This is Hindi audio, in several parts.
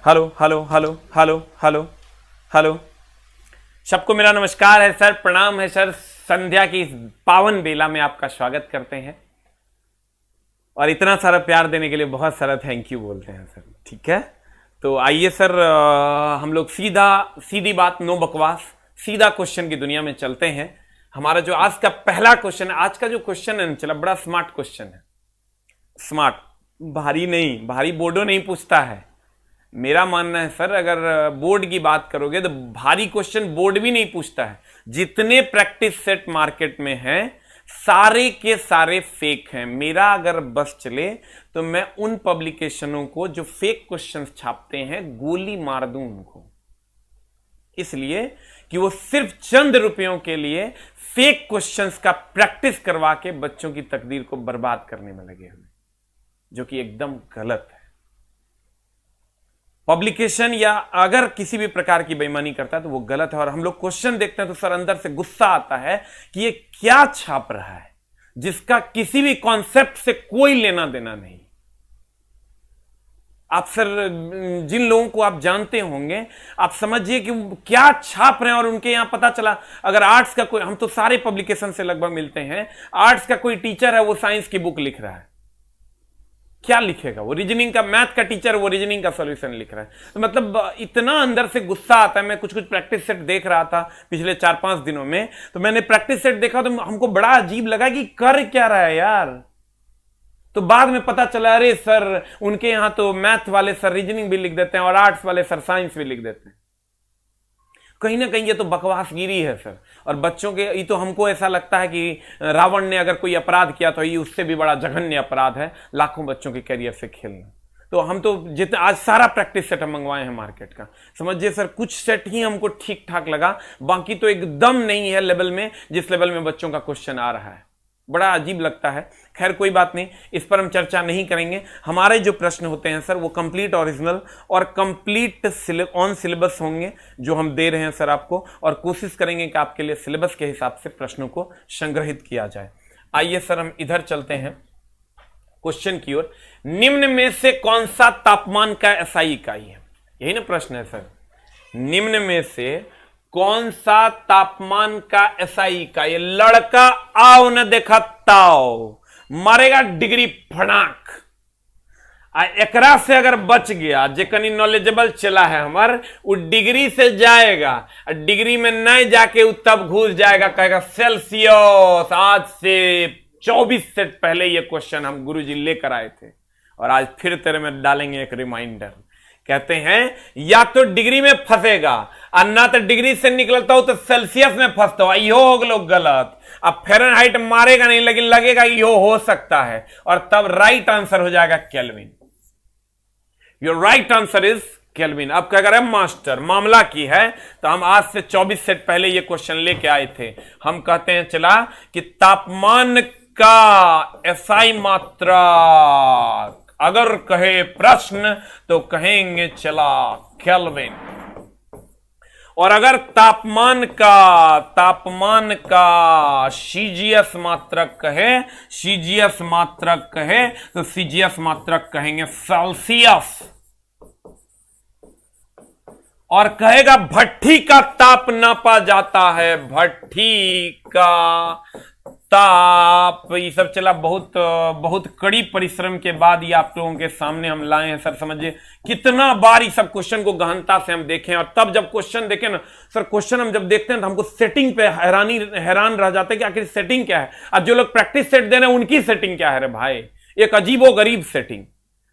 Hello hello hello hello hello hello. सबको मेरा नमस्कार है सर, प्रणाम है सर। संध्या की इस पावन बेला में आपका स्वागत करते हैं और इतना सारा प्यार देने के लिए बहुत सारा थैंक यू बोलते हैं सर। ठीक है, तो आइए सर, हम लोग सीधी बात, नो बकवास, सीधा क्वेश्चन की दुनिया में चलते हैं। हमारा जो आज का पहला क्वेश्चन है, आज का जो क्वेश्चन है चला, बड़ा स्मार्ट क्वेश्चन है। स्मार्ट, भारी नहीं, भारी बोर्डो नहीं पूछता है। मेरा मानना है सर, अगर बोर्ड की बात करोगे तो भारी क्वेश्चन बोर्ड भी नहीं पूछता है। जितने प्रैक्टिस सेट मार्केट में हैं सारे के सारे फेक हैं। मेरा अगर बस चले तो मैं उन पब्लिकेशनों को जो फेक क्वेश्चंस छापते हैं गोली मार दूं उनको, इसलिए कि वो सिर्फ चंद रुपयों के लिए फेक क्वेश्चंस का प्रैक्टिस करवा के बच्चों की तकदीर को बर्बाद करने में लगे हुए, जो कि एकदम गलत है। पब्लिकेशन या अगर किसी भी प्रकार की बेईमानी करता है तो वो गलत है। और हम लोग क्वेश्चन देखते हैं तो सर अंदर से गुस्सा आता है कि ये क्या छाप रहा है जिसका किसी भी कॉन्सेप्ट से कोई लेना देना नहीं। आप सर जिन लोगों को आप जानते होंगे, आप समझिए कि क्या छाप रहे हैं। और उनके यहां पता चला, अगर आर्ट्स का कोई, हम तो सारे पब्लिकेशन से लगभग मिलते हैं, आर्ट्स का कोई टीचर है वो साइंस की बुक लिख रहा है, क्या लिखेगा? वो रीजनिंग का, मैथ का टीचर वो रीजनिंग का सॉल्यूशन लिख रहा है। तो मतलब इतना अंदर से गुस्सा आता है। मैं कुछ प्रैक्टिस सेट देख रहा था पिछले 4-5 दिनों में, तो मैंने प्रैक्टिस सेट देखा तो हमको बड़ा अजीब लगा कि कर क्या रहा है यार। तो बाद में पता चला, अरे सर उनके यहां तो मैथ वाले सर रीजनिंग भी लिख देते हैं और आर्ट्स वाले सर साइंस भी लिख देते हैं। कहीं ना कहीं ये तो बकवासगिरी है सर। और बच्चों के, ये तो हमको ऐसा लगता है कि रावण ने अगर कोई अपराध किया तो ये उससे भी बड़ा जघन्य अपराध है, लाखों बच्चों के करियर से खेलना। तो हम तो जितना आज सारा प्रैक्टिस सेट हम मंगवाए हैं मार्केट का, समझिए सर कुछ सेट ही हमको ठीक ठाक लगा, बाकी तो एकदम नहीं है लेवल में जिस लेवल में बच्चों का क्वेश्चन आ रहा है। बड़ा अजीब लगता है। खैर कोई बात नहीं, इस पर हम चर्चा नहीं करेंगे। हमारे जो प्रश्न होते हैं सर वो कंप्लीट ओरिजिनल और कंप्लीट ऑन सिलेबस होंगे जो हम दे रहे हैं सर आपको, और कोशिश करेंगे कि आपके लिए सिलेबस के हिसाब से प्रश्नों को संग्रहित किया जाए। आइए सर हम इधर चलते हैं क्वेश्चन की ओर। निम्न में से कौन सा तापमान का एसआई इकाई है? यही ना प्रश्न है सर। निम्न में से कौन सा तापमान का एसआई इकाई? लड़का आओ न देखा ताओ, मारेगा डिग्री फड़ाक। एकरा से अगर बच गया, जेकनी नॉलेजेबल चला है हमार, वो डिग्री से जाएगा, डिग्री में नहीं जाके वो तब घुस जाएगा, कहेगा सेल्सियस। आज से 24 सेट पहले ये क्वेश्चन हम गुरुजी लेकर आए थे और आज फिर तेरे में डालेंगे एक रिमाइंडर। कहते हैं या तो डिग्री में फंसेगा और ना तो डिग्री से निकलता हो तो सेल्सियस में फंसता हो। यो हो लोग गलत। अब फ़ारेनहाइट मारेगा नहीं, लेकिन लगेगा यो हो सकता है, और तब राइट आंसर हो जाएगा kelvin. Your right answer is kelvin. अब क्या करें मास्टर, मामला की है तो हम आज से 24 सेट पहले ये क्वेश्चन लेके आए थे। हम कहते हैं चला कि तापमान का एसआई मात्रा अगर कहे प्रश्न तो कहेंगे चला केल्विन। और अगर तापमान का सीजीएस मात्रक कहे तो सीजीएस मात्रक कहेंगे सेल्सियस। और कहेगा भट्ठी का ताप नापा जाता है, भट्ठी का ताप। ये सब चला बहुत कड़ी परिश्रम के बाद ये आप लोगों के सामने हम लाए हैं सर। समझिए कितना बार इस सब क्वेश्चन को गहनता से हम देखें, और तब जब क्वेश्चन देखें ना सर, क्वेश्चन हम जब देखते हैं तो हमको सेटिंग पे हैरान रह जाते हैं कि आखिर सेटिंग क्या है। अब जो लोग प्रैक्टिस सेट दे रहे हैं उनकी सेटिंग क्या है रे भाई? एक अजीबोगरीब सेटिंग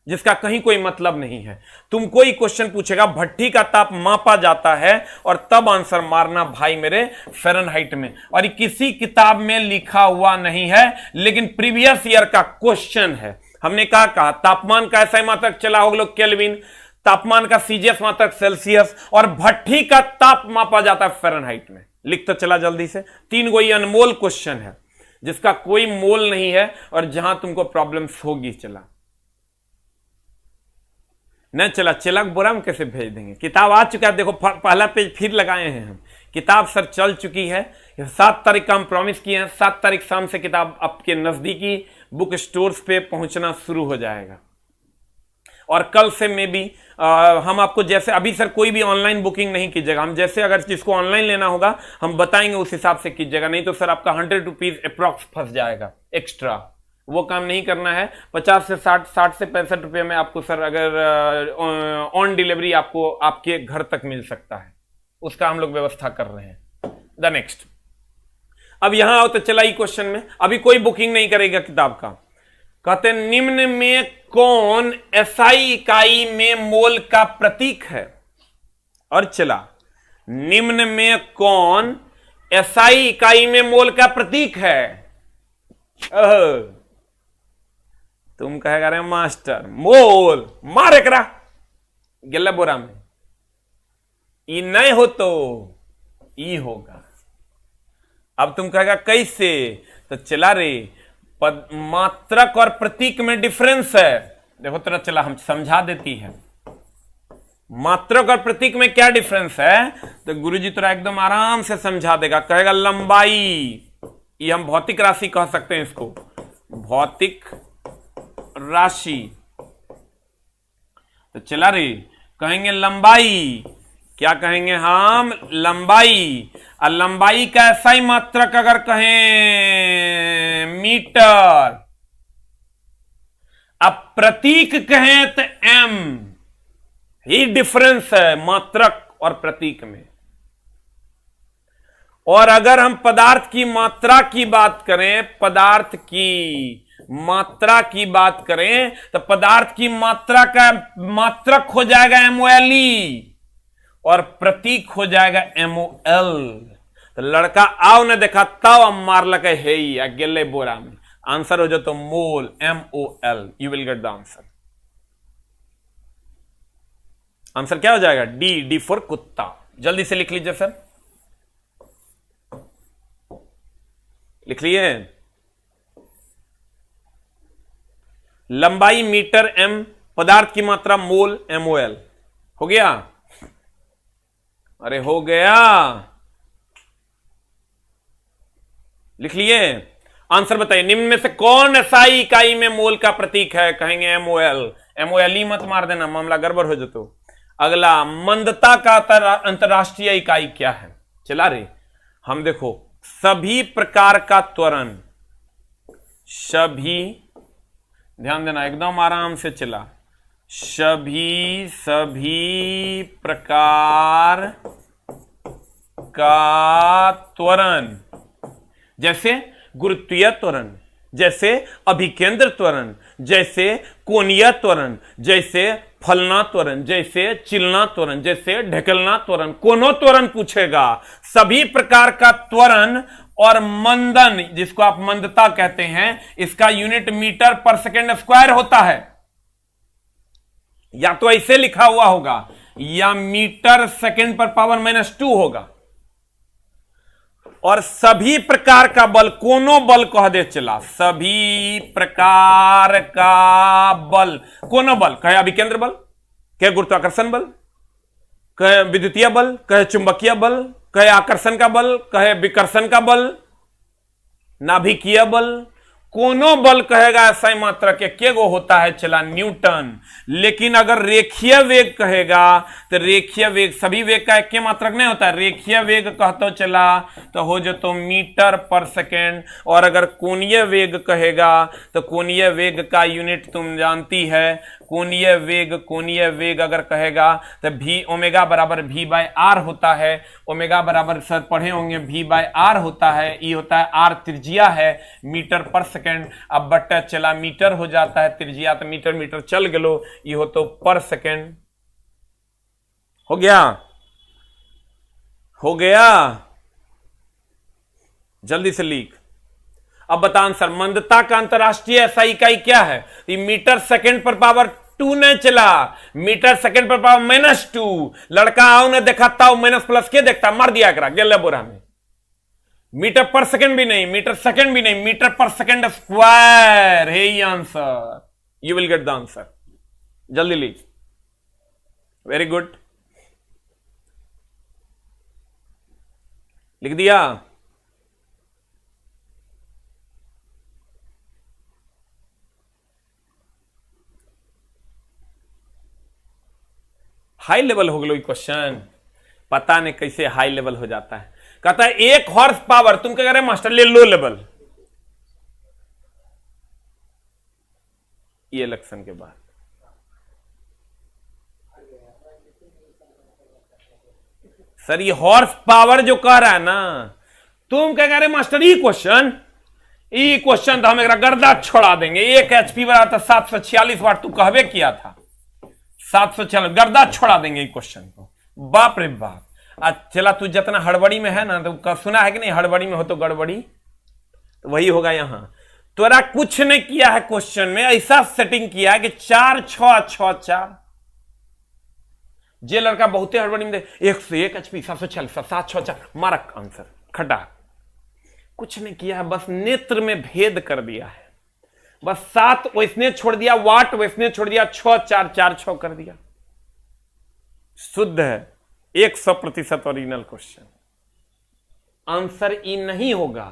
जिसका कहीं कोई मतलब नहीं है। तुम कोई क्वेश्चन पूछेगा भट्ठी का ताप मापा जाता है और तब आंसर मारना भाई मेरे फ़ारेनहाइट में। और ये किसी किताब में लिखा हुआ नहीं है, लेकिन प्रीवियस ईयर का क्वेश्चन है। हमने कहा तापमान का एसआई मात्रक चला हो लोग केल्विन, तापमान का सीजीएस मात्रक सेल्सियस, और भट्ठी का ताप मापा जाता है फ़ारेनहाइट में। लिख तो चला जल्दी से। 3 गो ये अनमोल क्वेश्चन है जिसका कोई मोल नहीं है और जहां तुमको प्रॉब्लम्स होगी। चला न चला चला बोरा में कैसे भेज देंगे? किताब आ चुका है, देखो पहला पेज फिर लगाए हैं हम। किताब सर चल चुकी है। 7 तारीख का हम प्रॉमिस किए हैं, 7 तारीख शाम से किताब आपके नजदीकी बुक स्टोर्स पे पहुंचना शुरू हो जाएगा। और कल से मे बी हम आपको, जैसे अभी सर कोई भी ऑनलाइन बुकिंग नहीं कीजिएगा, हम जैसे अगर जिसको ऑनलाइन लेना होगा हम बताएंगे उस हिसाब से कीजिएगा, नहीं तो सर आपका 100 रुपीज अप्रॉक्स फंस जाएगा एक्स्ट्रा। वो काम नहीं करना है। 50 से 60 से 65 रुपए में आपको सर अगर ऑन डिलीवरी आपको आपके घर तक मिल सकता है, उसका हम लोग व्यवस्था कर रहे हैं। द नेक्स्ट, अब यहां आओ तो चला ही क्वेश्चन में, अभी कोई बुकिंग नहीं करेगा किताब का। कहते निम्न में कौन एसआई इकाई में मोल का प्रतीक है? और चला, निम्न में कौन एसआई इकाई में मोल का प्रतीक है? तुम कहेगा रे मास्टर मोल मारे करा गेला बोरा में, ई नहीं हो तो ई होगा। अब तुम कहेगा कैसे? तो चला रे, पद मात्रक और प्रतीक में डिफरेंस है। देखो तेरा चला हम समझा देती है मात्रक और प्रतीक में क्या डिफरेंस है। तो गुरुजी तेरा एकदम आराम से समझा देगा। कहेगा लंबाई, ये हम भौतिक राशि कह सकते हैं इसको, भौतिक राशि। तो चला रे, कहेंगे लंबाई, क्या कहेंगे हम? लंबाई। और लंबाई का ऐसा ही मात्रक अगर कहें मीटर, अब प्रतीक कहें तो एम। ही डिफरेंस है मात्रक और प्रतीक में। और अगर हम पदार्थ की मात्रा की बात करें, पदार्थ की मात्रा की बात करें, तो पदार्थ की मात्रा का मात्रक हो जाएगा एमओएलई और प्रतीक हो जाएगा एमओएल। तो लड़का आओ ने देखा तब अब मार लगे है ही गेले बोरा में। आंसर हो जाए तो mole, MOL. You will get the answer. Answer क्या हो जाएगा? डी, डी फॉर कुत्ता। जल्दी से लिख लीजिए सर, लिख लिए। लंबाई मीटर एम, पदार्थ की मात्रा मोल एमओएल। हो गया? अरे हो गया, लिख लिए। आंसर बताइए, निम्न में से कौन एसआई इकाई में मोल का प्रतीक है? कहेंगे एमओएल। एमओएल ही मत मार देना, मामला गड़बड़ हो जातो। अगला, मंदता का अंतरराष्ट्रीय इकाई क्या है? चला रे, हम देखो सभी प्रकार का त्वरण, सभी, ध्यान देना एकदम आराम से चला, सभी प्रकार का त्वरण, जैसे गुरुत्वीय त्वरण, जैसे अभिकेंद्र त्वरण, जैसे कोणीय त्वरण, जैसे फलना त्वरण, जैसे चिलना त्वरण, जैसे ढकेलना त्वरण, कोनो त्वरण पूछेगा। सभी प्रकार का त्वरण और मंदन, जिसको आप मंदता कहते हैं, इसका यूनिट मीटर पर सेकेंड स्क्वायर होता है। या तो ऐसे लिखा हुआ होगा या मीटर सेकेंड पर पावर -2 होगा। और सभी प्रकार का बल, कोनो बल कह दे चला, सभी प्रकार का बल, कोनो बल, कहे अभिकेंद्र बल, कहे गुरुत्वाकर्षण बल, कहे विद्युतीय बल, कहे चुंबकीय बल, कहे आकर्षण का बल, कहे विकर्षण का बल, नाभिकीय बल, कोनो बल कहेगा ऐसा ही मात्रक के गो होता है चला न्यूटन। लेकिन अगर रेखीय वेग कहेगा तो रेखीय वेग, सभी वेग का एक मात्रक नहीं होता, रेखीय वेग कहते चला तो हो जो तो मीटर पर सेकेंड। और अगर कोणीय वेग कहेगा तो कोणीय वेग का यूनिट तुम जानती है, कोणीय वेग अगर कहेगा तो भी ओमेगा बराबर भी बाय आर होता है। ओमेगा बराबर सर पढ़े होंगे भी बाय आर होता है, ई होता है आर त्रिज्या है, मीटर पर सेकेंड। अब बट्टा चला मीटर हो जाता है त्रिज्या, तो मीटर मीटर चल गलो, ये हो तो पर सेकेंड। हो गया? हो गया? जल्दी से लिख। अब बता आंसर, मंदता का अंतरराष्ट्रीय एसआई इकाई क्या है? ये मीटर सेकेंड पर पावर 2 ने चला, मीटर सेकेंड पर पावर -2। लड़का आओ ने देखा हो माइनस प्लस के देखता, मार दिया करा गेले बोरा में। मीटर पर सेकेंड भी नहीं, मीटर सेकेंड भी नहीं, मीटर पर सेकेंड स्क्वायर है ये answer. You will get the answer. जल्दी लिख। वेरी गुड, लिख दिया? हाई लेवल हो गया क्वेश्चन, पता नहीं कैसे हाई लेवल हो जाता है। कहता है 1 हॉर्स पावर, तुम क्या कह रहे मास्टर ले लो लेवल, ये इलेक्शन के बाद। सर ये हॉर्स पावर जो कह रहा है ना, तुम क्या कह रहे मास्टर ई क्वेश्चन तो हम एक गर्दा छोड़ा देंगे। 1 HP बराबर था 746 वाट, तू कहवे किया था 746, गर्दा छोड़ा देंगे क्वेश्चन को। बाप रे बाप। चला तू जितना हड़बड़ी में है ना, तो सुना है कि नहीं, हड़बड़ी में हो तो गड़बड़ी, तो वही होगा यहां। तोरा कुछ नहीं किया है क्वेश्चन में, ऐसा सेटिंग किया है कि 4 6 6 4। जे लड़का बहुते हड़बड़ी में 101 HP 746 7 6 4 मारक आंसर खटा, कुछ नहीं किया है, बस नेत्र में भेद कर दिया है। बस 7 वैसने छोड़ दिया, वाट वैसने छोड़ दिया, 6 4 4 6 कर दिया। शुद्ध है 100% ओरिजिनल क्वेश्चन। आंसर ई नहीं होगा,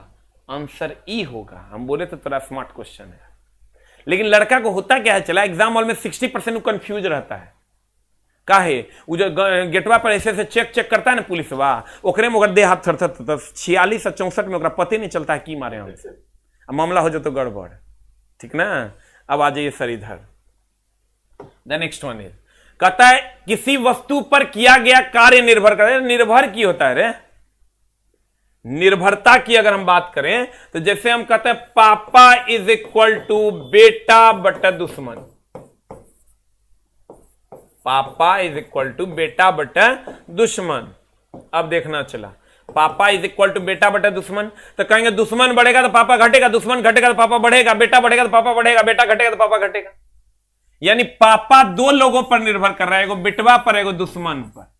आंसर ई होगा। हम बोले तो थोड़ा स्मार्ट क्वेश्चन है, लेकिन लड़का को होता क्या है, चला एग्जाम हॉल में 60% कंफ्यूज रहता है। काहे वो जो गेटवा पर ऐसे चेक करता है ना पुलिस वा, ओकरे में ओकर देह हाथ थर 46 और 64 में ओकरा पते नहीं चलता है की मारे हमसे, मामला हो जाए तो गड़बड़। ठीक ना, अब आ जाइए सर इधर। द नेक्स्ट वन इज, कहता है किसी वस्तु पर किया गया कार्य निर्भर करे। निर्भर की होता है रे, निर्भरता की अगर हम बात करें तो जैसे हम कहते हैं पापा इज इक्वल टू बेटा बटा दुश्मन, पापा इज इक्वल टू बेटा बटा दुश्मन। अब देखना चला, पापा इज इक्वल टू बेटा बटा दुश्मन, तो कहेंगे दुश्मन बढ़ेगा तो पापा घटेगा, दुश्मन घटेगा तो पापा बढ़ेगा, बेटा बढ़ेगा तो पापा बढ़ेगा, बेटा घटेगा तो पापा घटेगा। यानी पापा 2 लोगों पर निर्भर कर रहा है, एगो बेटवा पर एगो दुश्मन पर।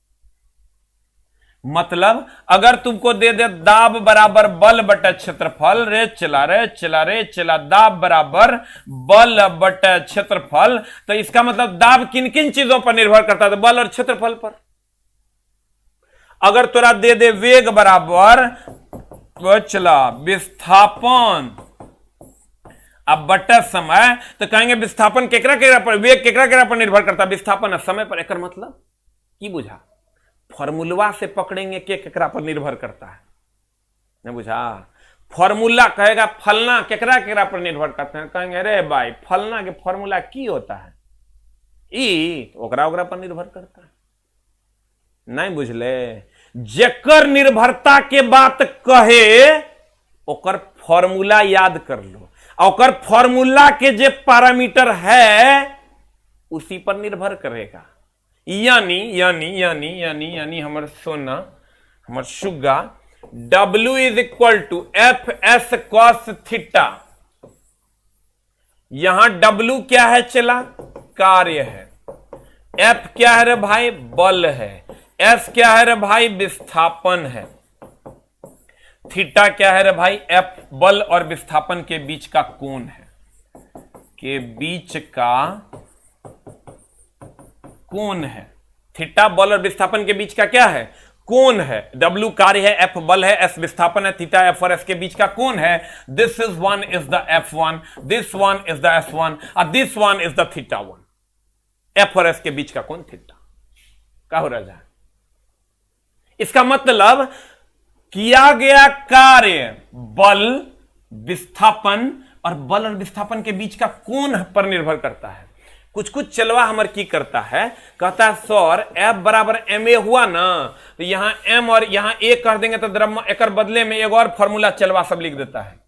मतलब अगर तुमको दे दे दाब बराबर बल बटा क्षेत्रफल, रे चला दाब बराबर बल बटा क्षेत्रफल, तो इसका मतलब दाब किन किन चीजों पर निर्भर करता है, तो बल और क्षेत्रफल पर। अगर तुरा दे दे वेग बराबर चला विस्थापन अब बटा समय, तो कहेंगे विस्थापन केकरा केकरा पर, वेग केकरा केकरा पर निर्भर करता है, विस्थापन और समय पर। एकर मतलब की बुझा, फॉर्मूला से पकड़ेंगे के केकरा पर निर्भर करता है, नहीं बुझा। फॉर्मूला कहेगा फलना केकरा केकरा पर निर्भर करते हैं, कहेंगे अरे भाई फलना के फॉर्मूला की होता है, ई ओकरा ओकरा पर निर्भर करता है। नहीं बुझले, जेकर निर्भरता के बात कहे ओकर फॉर्मूला याद कर लो, और फॉर्मूला के जे पैरामीटर है उसी पर निर्भर करेगा। यानी यानी यानी यानी यानी हमर सोना, हमर सुगा, W is equal to F S cos theta. यहां W क्या है चला, कार्य है, F क्या है रे भाई, बल है, S क्या है रे भाई, विस्थापन है, थीटा क्या है रे भाई, F बल और विस्थापन के बीच का कोण है, के बीच का कोण है। थीटा बल और विस्थापन के बीच का क्या है, कोण है। W कार्य है, F बल है, S विस्थापन है, थीटा F और S के बीच का कोण है। This is one is the F1, this one is the S1 और this one is the theta 1। F और S के बीच का कोण थीटा का हो रहा है। इसका मतलब किया गया कार्य बल विस्थापन और बल और विस्थापन के बीच का कोण पर निर्भर करता है। कुछ कुछ चलवा हमार की करता है, कहता है सर F बराबर ma हुआ ना, तो यहां m और यहां a कर देंगे तो द्रव्य एक बदले में एक और फॉर्मूला चलवा सब लिख देता है।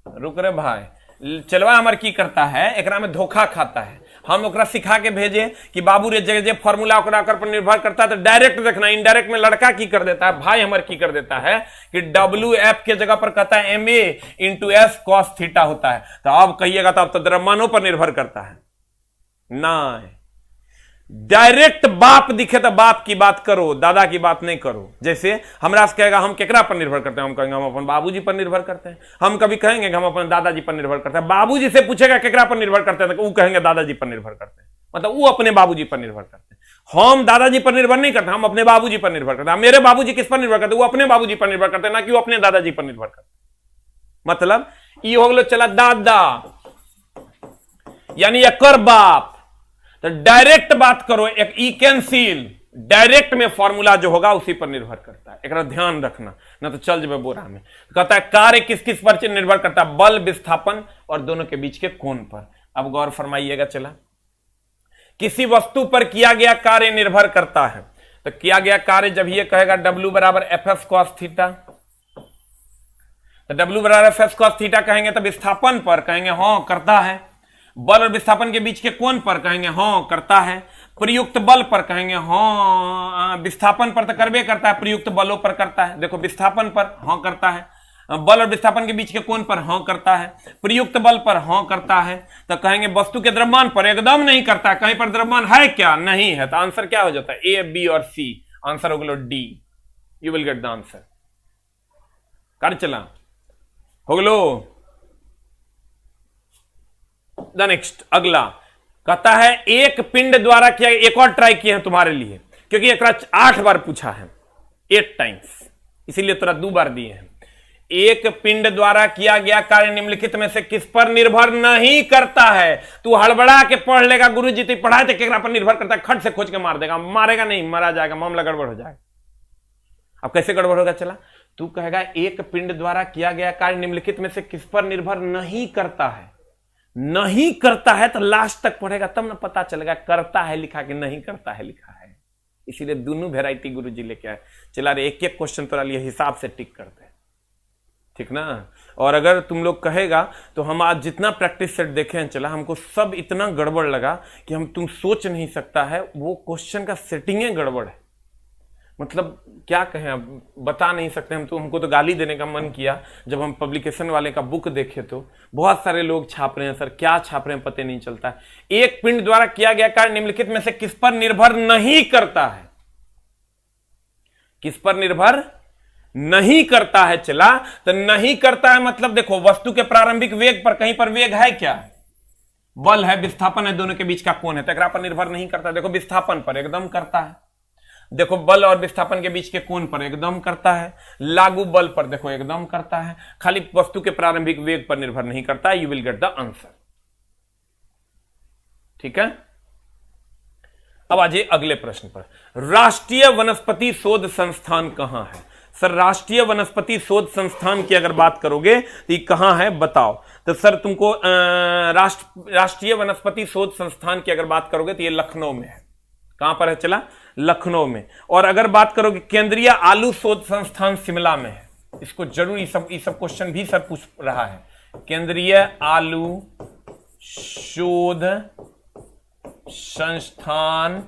रुक रे भाई, चलवा हमार की करता है, एकरा में धोखा खाता है। हम ओकरा सिखा के भेजे कि बाबू रे जगह जे फॉर्मूला ओकरा पर निर्भर करता है, तो डायरेक्ट देखना, इनडायरेक्ट में लड़का की कर देता है, भाई हमार की कर देता है कि WF के जगह पर कहता है ma into S cos theta होता है। तो अब कहिएगा तो अब तो द्रव्यमानों पर निर्भर करता है। नहीं, डायरेक्ट बाप दिखे तो बाप की बात करो, दादा की बात नहीं करो। जैसे हमरा से कहेगा हम केकरा पर निर्भर करते हैं, हम कहेंगे हम अपन बाबूजी पर निर्भर करते हैं। हम कभी कहेंगे कि हम अपन दादाजी पर निर्भर करते हैं। बाबूजी से पूछेगा केकरा पर निर्भर करते हैं तो वो कहेंगे दादाजी पर निर्भर करते हैं, मतलब वो अपने बाबूजी पर निर्भर करते हैं। हम दादाजी पर निर्भर नहीं करते, हम अपने बाबूजी पर निर्भर करते हैं। मेरे बाबूजी किस पर निर्भर करते हैं, वो अपने बाबूजी पर निर्भर करते हैं, ना कि वो अपने दादाजी पर निर्भर करते हैं। मतलब ये हो गया चला दादा, यानी एकर बाप। तो डायरेक्ट बात करो, एक इकेंसिल डायरेक्ट में फॉर्मूला जो होगा उसी पर निर्भर करता है, एक ध्यान रखना ना तो चल जब बोरा में। कहता है कार्य किस किस पर निर्भर करता है, बल, विस्थापन और दोनों के बीच के कोण पर। अब गौर फरमाइएगा, चला किसी वस्तु पर किया गया कार्य निर्भर करता है, तो किया गया कार्य जब ये कहेगा W बराबर FF cos थीटा, तो W बराबर FF cos थीटा कहेंगे तो विस्थापन पर कहेंगे हाँ करता है, बल और विस्थापन के बीच के कोण पर कहेंगे हाँ करता है, प्रयुक्त बल पर कहेंगे हाँ, विस्थापन पर तो करबे करता है, प्रयुक्त बलों पर करता है, देखो विस्थापन पर हाँ करता है, बल और विस्थापन के बीच के कोण पर हाँ करता है, प्रयुक्त बल पर हाँ करता है, तो कहेंगे वस्तु के द्रव्यमान पर एकदम नहीं करता है, कहीं पर द्रव्यमान है क्या, नहीं है, तो आंसर क्या हो जाता है, ए, बी और सी, आंसर हो गया D, you will get the answer. कर चला हो गलो। द नेक्स्ट अगला कहता है एक पिंड द्वारा किया, एक और ट्राई किए हैं तुम्हारे लिए क्योंकि एक 8 बार पूछा है, 8 टाइम्स, इसीलिए थोड़ा 2 बार दिए हैं। एक पिंड द्वारा किया गया कार्य निम्नलिखित में से किस पर निर्भर नहीं करता है। तू हड़बड़ा के पढ़ लेगा, गुरु जी पढ़ाए थे केकरा पर निर्भर करता है, खट से खोज के मार देगा, मारेगा नहीं, मारा जाएगा, मामला गड़बड़ हो जाएगा। अब कैसे गड़बड़ होगा, चला तू कहेगा एक पिंड द्वारा किया गया कार्य निम्नलिखित में से किस पर निर्भर नहीं करता है, नहीं करता है तो लास्ट तक पढ़ेगा तब ना पता चलेगा करता है लिखा कि नहीं करता है लिखा है, इसीलिए दोनों वेराइटी गुरु जी लेके आए। चला रे एक एक क्वेश्चन तो लिए हिसाब से टिक करते हैं, ठीक ना। और अगर तुम लोग कहेगा तो हम आज जितना प्रैक्टिस सेट देखे हैं, चला हमको सब इतना गड़बड़ लगा कि हम तुम सोच नहीं सकता है, वो क्वेश्चन का सेटिंग गड़बड़ है, मतलब क्या कहें अब बता नहीं सकते हम तो। हमको तो गाली देने का मन किया जब हम पब्लिकेशन वाले का बुक देखे तो बहुत सारे लोग छाप रहे हैं, सर क्या छाप रहे हैं पता नहीं चलता है। एक पिंड द्वारा किया गया कार्य निम्नलिखित में से किस पर निर्भर नहीं करता है, किस पर निर्भर नहीं करता है। चला तो नहीं करता है मतलब देखो वस्तु के प्रारंभिक वेग पर, कहीं पर वेग है क्या, बल है, विस्थापन है, दोनों के बीच का कोण है, तो पर निर्भर नहीं करता। देखो विस्थापन पर एकदम करता है, देखो बल और विस्थापन के बीच के कोण पर एकदम करता है, लागू बल पर देखो एकदम करता है, खाली वस्तु के प्रारंभिक वेग पर निर्भर नहीं करता है। You will get the answer, ठीक है। अब आ जाइए अगले प्रश्न पर, राष्ट्रीय वनस्पति शोध संस्थान कहां है। सर राष्ट्रीय वनस्पति शोध संस्थान की अगर बात करोगे तो ये कहां है बताओ, तो सर तुमको राष्ट्रीय वनस्पति शोध संस्थान की अगर बात करोगे तो ये लखनऊ में है। कहां पर है, चला लखनऊ में। और अगर बात करोगे केंद्रीय आलू शोध संस्थान शिमला में है, इसको जरूर ये सब क्वेश्चन भी सर पूछ रहा है। केंद्रीय आलू शोध संस्थान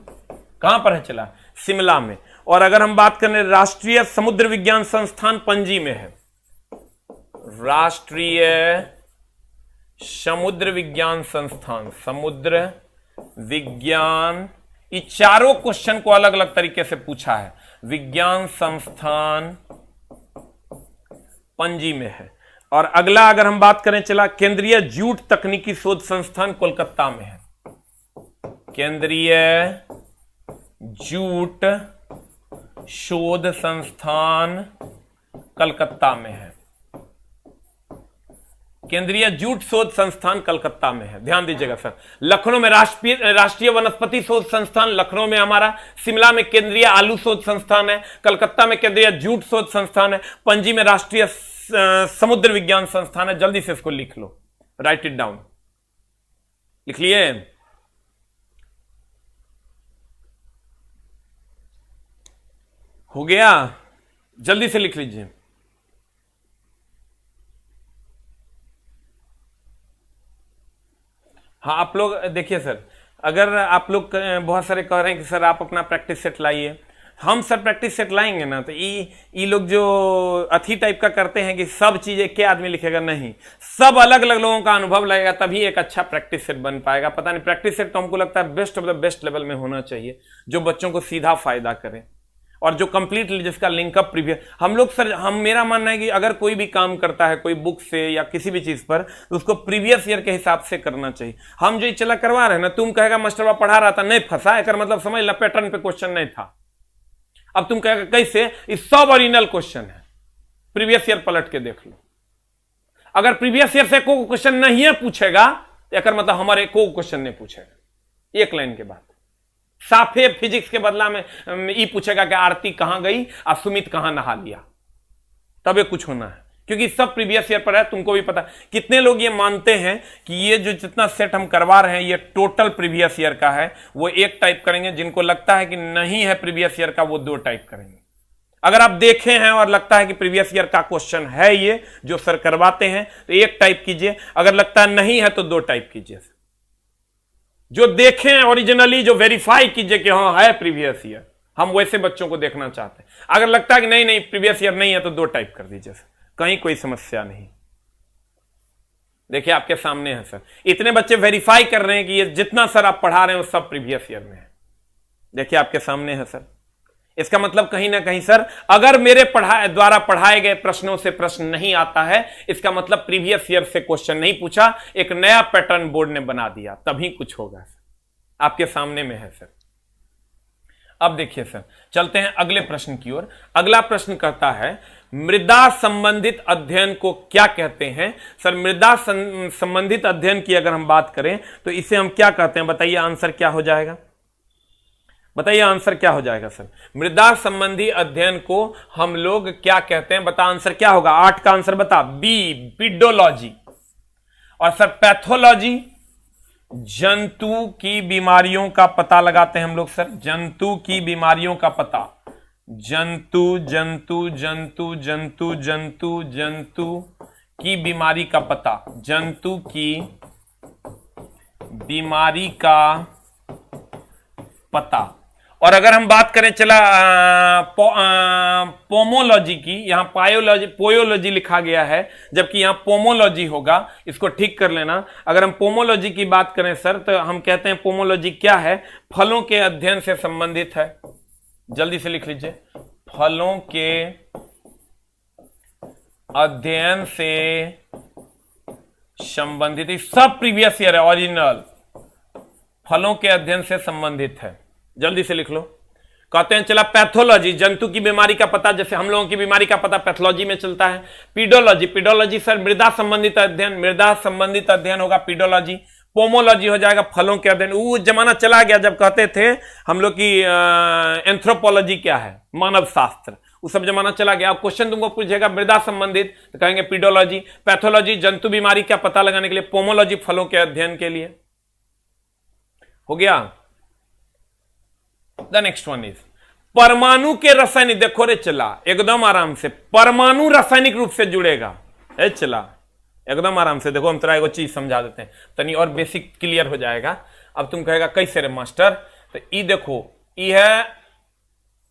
कहां पर है, चला शिमला में। और अगर हम बात करें राष्ट्रीय समुद्र विज्ञान संस्थान पणजी में है, राष्ट्रीय समुद्र विज्ञान संस्थान, समुद्र विज्ञान, ये चारों क्वेश्चन को अलग अलग तरीके से पूछा है। विज्ञान संस्थान पणजी में है। और अगला अगर हम बात करें, चला केंद्रीय जूट तकनीकी शोध संस्थान कोलकाता में है, केंद्रीय जूट शोध संस्थान कलकत्ता में है, केंद्रीय जूट शोध संस्थान कलकत्ता में है। ध्यान दीजिएगा सर, लखनऊ में राष्ट्रीय वनस्पति शोध संस्थान लखनऊ में हमारा, शिमला में केंद्रीय आलू शोध संस्थान है, कलकत्ता में केंद्रीय जूट शोध संस्थान है, पणजी में राष्ट्रीय समुद्र विज्ञान संस्थान है। जल्दी से इसको लिख लो, राइट इट डाउन, लिख लिए। हो गया, जल्दी से लिख लीजिए। हाँ आप लोग देखिए सर, अगर आप लोग बहुत सारे कह रहे हैं कि सर आप अपना प्रैक्टिस सेट लाइए, हम सर प्रैक्टिस सेट लाएंगे ना तो ये लोग जो अथी टाइप का करते हैं कि सब चीजें क्या आदमी लिखेगा, नहीं, सब अलग अलग लोगों का अनुभव लगेगा तभी एक अच्छा प्रैक्टिस सेट बन पाएगा। पता नहीं, प्रैक्टिस सेट तो हमको लगता है best of the best level में होना चाहिए, जो बच्चों को सीधा फायदा करे और जो कंप्लीट जिसका लिंकअप प्रीवियस। हम लोग सर, मेरा मानना है कि अगर कोई भी काम करता है कोई बुक से या किसी भी चीज पर, तो उसको प्रीवियस ईयर के हिसाब से करना चाहिए। हम जो चला करवा रहे हैं ना, तुम कहेगा मास्टर पढ़ा रहा था नहीं फंसा, एक मतलब समझ ला पैटर्न पे क्वेश्चन नहीं था। अब तुम कहेगा कैसे, इस सब ओरिजिनल क्वेश्चन है, प्रीवियस ईयर पलट के देख लो। अगर प्रीवियस ईयर से कोई क्वेश्चन नहीं है पूछेगा, तो मतलब हमारे कोई क्वेश्चन नहीं पूछेगा। एक लाइन के बाद साफे फिजिक्स के बदला में ये पूछेगा कि आरती कहां गई और सुमित कहां नहा लिया, तबे कुछ होना है, क्योंकि सब प्रीवियस ईयर पर है। तुमको भी पता, कितने लोग ये मानते हैं कि ये जो जितना सेट हम करवा रहे हैं ये टोटल प्रीवियस ईयर का है, वो एक टाइप करेंगे। जिनको लगता है कि नहीं है प्रीवियस ईयर का, वो दो टाइप करेंगे। अगर आप देखे हैं और लगता है कि प्रीवियस ईयर का क्वेश्चन है ये जो सर करवाते हैं, तो एक टाइप कीजिए, अगर लगता है नहीं है तो दो टाइप कीजिए। जो देखें ओरिजिनली, जो वेरीफाई कीजिए कि हाँ है प्रीवियस ईयर, हम वैसे बच्चों को देखना चाहते हैं। अगर लगता है कि नहीं नहीं प्रीवियस ईयर नहीं है तो दो टाइप कर दीजिए सर, कहीं कोई समस्या नहीं। देखिए आपके सामने है सर, इतने बच्चे वेरीफाई कर रहे हैं कि ये जितना सर आप पढ़ा रहे हैं वो सब प्रीवियस ईयर में है। देखिए आपके सामने है सर, इसका मतलब कहीं ना कहीं सर अगर मेरे द्वारा पढ़ाए गए प्रश्नों से प्रश्न नहीं आता है, इसका मतलब प्रीवियस ईयर से क्वेश्चन नहीं पूछा, एक नया पैटर्न बोर्ड ने बना दिया, तभी कुछ होगा सर। आपके सामने में है सर। अब देखिए सर, चलते हैं अगले प्रश्न की ओर। अगला प्रश्न कहता है मृदा संबंधित अध्ययन को क्या कहते हैं। सर मृदा संबंधित अध्ययन की अगर हम बात करें तो इसे हम क्या कहते हैं, बताइए आंसर क्या हो जाएगा, बताइए आंसर क्या हो जाएगा सर। मृदा संबंधी अध्ययन को हम लोग क्या कहते हैं, बता आंसर क्या होगा। 8 का आंसर बता, बी पीडोलॉजी। और सर पैथोलॉजी, जंतु की बीमारियों का पता लगाते हैं हम लोग सर, जंतु की बीमारियों का पता, जंतु जंतु जंतु जंतु जंतु जंतु की बीमारी का पता, जंतु की बीमारी का पता। और अगर हम बात करें चला पोमोलॉजी की, यहां पोयोलॉजी लिखा गया है जबकि यहां पोमोलॉजी होगा, इसको ठीक कर लेना। अगर हम पोमोलॉजी की बात करें सर तो हम कहते हैं पोमोलॉजी क्या है, फलों के अध्ययन से संबंधित है। जल्दी से लिख लीजिए, फलों के अध्ययन से संबंधित, सब प्रीवियस ईयर है ओरिजिनल, फलों के अध्ययन से संबंधित है। जल्दी से लिख लो। कहते हैं चला पैथोलॉजी, जंतु की बीमारी का पता, जैसे हम लोगों की बीमारी का पता पैथोलॉजी में चलता है। पीडोलॉजी, पीडोलॉजी सर मृदा संबंधित अध्ययन, मृदा संबंधित अध्ययन होगा पीडोलॉजी। पोमोलॉजी हो जाएगा फलों के अध्ययन। वो जमाना चला गया जब कहते थे हम लोग की एंथ्रोपोलॉजी क्या है, मानव शास्त्र, वो सब जमाना चला गया। अब क्वेश्चन तुमको पूछेगा मृदा संबंधित तो कहेंगे पीडोलॉजी। पैथोलॉजी जंतु बीमारी का पता लगाने के लिए, पोमोलॉजी फलों के अध्ययन के लिए। हो गया। द नेक्स्ट वन इज परमाणु के रासायनिक, देखो रे चला एकदम आराम से, परमाणु रासायनिक रूप से जुड़ेगा। ए चला एकदम आराम से, देखो हम तेरा एगो चीज समझा देते हैं, तनी और बेसिक क्लियर हो जाएगा। अब तुम कहेगा कैसे रे मास्टर, तो ई देखो, ई है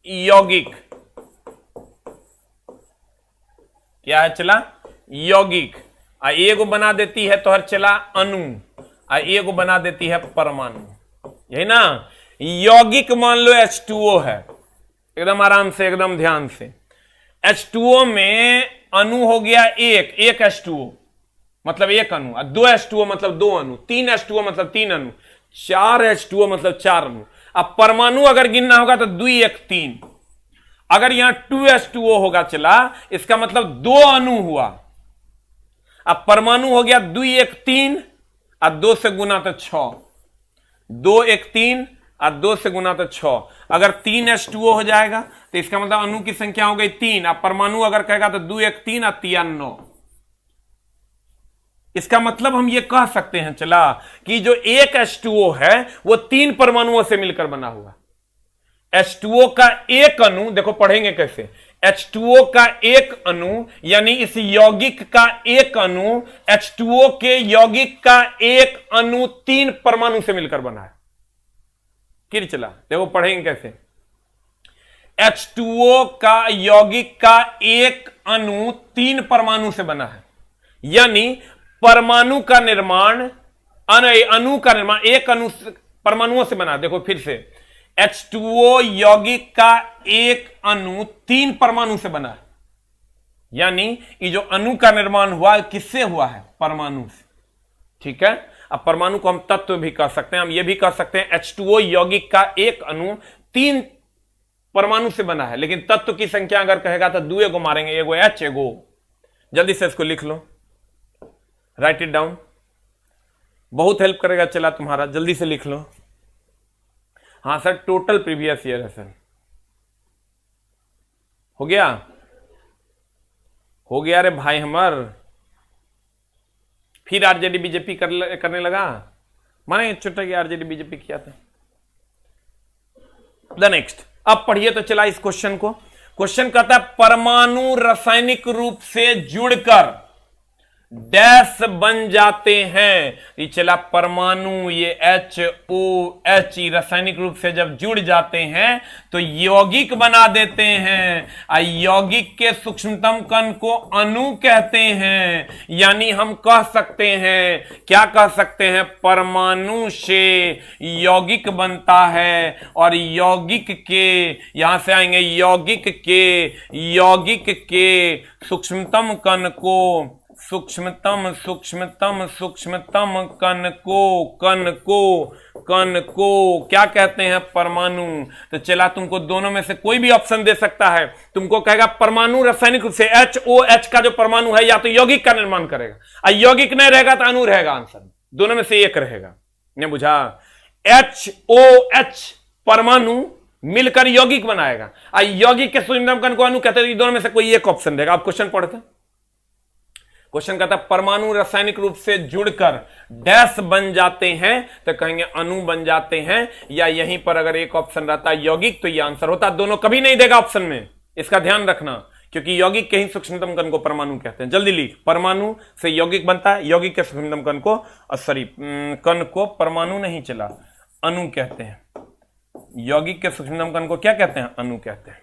यौगिक, क्या है चला यौगिक, आ एगो बना देती है तोहर चला अणु, आ एगो बना देती है परमाणु, यही ना। यौगिक मान लो H2O है, एकदम आराम से एकदम ध्यान से। H2O में अणु हो गया एक H2O मतलब एक अणु, 2 H2O मतलब 2 अणु, 3 H2O मतलब 3 अणु, 4 H2O मतलब 4 अणु। अब परमाणु अगर गिनना होगा तो 2 1 3, अगर यहां 2 H2O होगा चला, इसका मतलब 2 अणु हुआ। अब परमाणु हो गया 2 1 3 और 2 से गुना तो 6, 2 1 3 और 2 से गुना तो 6। अगर 3 H2O हो जाएगा तो इसका मतलब अणु की संख्या हो गई 3। अब परमाणु अगर कहेगा तो 2 1 3 और 3 9। इसका मतलब हम ये कह सकते हैं चला कि जो एक H2O है वो 3 परमाणुओं से मिलकर बना हुआ। H2O का एक अणु, देखो पढ़ेंगे कैसे, H2O का एक अणु यानी इस यौगिक का एक अणु, H2O के यौगिक का एक अणु 3 परमाणु से मिलकर बना है। फिर चला देखो पढ़ेंगे कैसे, H2O का यौगिक का एक अणु 3 परमाणु से बना है, यानी परमाणु का निर्माण, अणु का निर्माण एक अणु परमाणुओं से बना। देखो फिर से, H2O यौगिक का एक अणु 3 परमाणु से बना है, यानी ये जो अणु का निर्माण हुआ किससे हुआ है, परमाणु से। ठीक है, अब परमाणु को हम तत्व भी कह सकते हैं, हम ये भी कह सकते हैं H2O यौगिक का एक अणु 3 परमाणु से बना है, लेकिन तत्व की संख्या अगर कहेगा तो 2 एगो मारेंगे, एगो H एगो। जल्दी से इसको लिख लो, राइट इट डाउन, बहुत हेल्प करेगा चला तुम्हारा, जल्दी से लिख लो। हाँ सर, टोटल प्रीवियस ईयर है सर। हो गया, हो गया रे भाई हमार। फिर आरजेडी बीजेपी करने लगा, माने छोटा कि आरजेडी बीजेपी किया था। द नेक्स्ट, अब पढ़िए तो चला इस क्वेश्चन को। क्वेश्चन कहता है परमाणु रासायनिक रूप से जुड़कर डैश बन जाते हैं। ये चला परमाणु, ये HOH रासायनिक रूप से जब जुड़ जाते हैं तो यौगिक बना देते हैं। यौगिक के सूक्ष्मतम कण को अणु कहते हैं। यानी हम कह सकते हैं, क्या कह सकते हैं, परमाणु से यौगिक बनता है और यौगिक के, यहां से आएंगे यौगिक के सूक्ष्मतम कण को, सूक्ष्मतम कण को क्या कहते हैं, परमाणु। तो चला तुमको दोनों में से कोई भी ऑप्शन दे सकता है। तुमको कहेगा परमाणु रासायनिक रूप से HOH का जो परमाणु है या तो यौगिक का निर्माण करेगा, और यौगिक नहीं रहेगा तो अणु रहेगा। आंसर दोनों में से एक रहेगा। ने बुझा, HOH परमाणु मिलकर यौगिक बनाएगा, और यौगिक के सूक्ष्मतम कण को अणु कहते हैं। दोनों में से कोई एक ऑप्शन रहेगा। आप क्वेश्चन पढ़ते। क्वेश्चन कहता है परमाणु रासायनिक रूप से जुड़कर डैश बन जाते हैं, तो कहेंगे अणु बन जाते हैं। या यहीं पर अगर एक ऑप्शन रहता है यौगिक तो यह आंसर होता। दोनों कभी नहीं देगा ऑप्शन में, इसका ध्यान रखना, क्योंकि यौगिक के ही सूक्ष्मतम कण को परमाणु कहते हैं। जल्दी लिख, परमाणु से यौगिक बनता है, यौगिक के सूक्ष्मतम कण को, सॉरी कण को परमाणु नहीं चला, अणु कहते हैं। यौगिक के सूक्ष्मतम कण को क्या कहते हैं, अणु कहते हैं।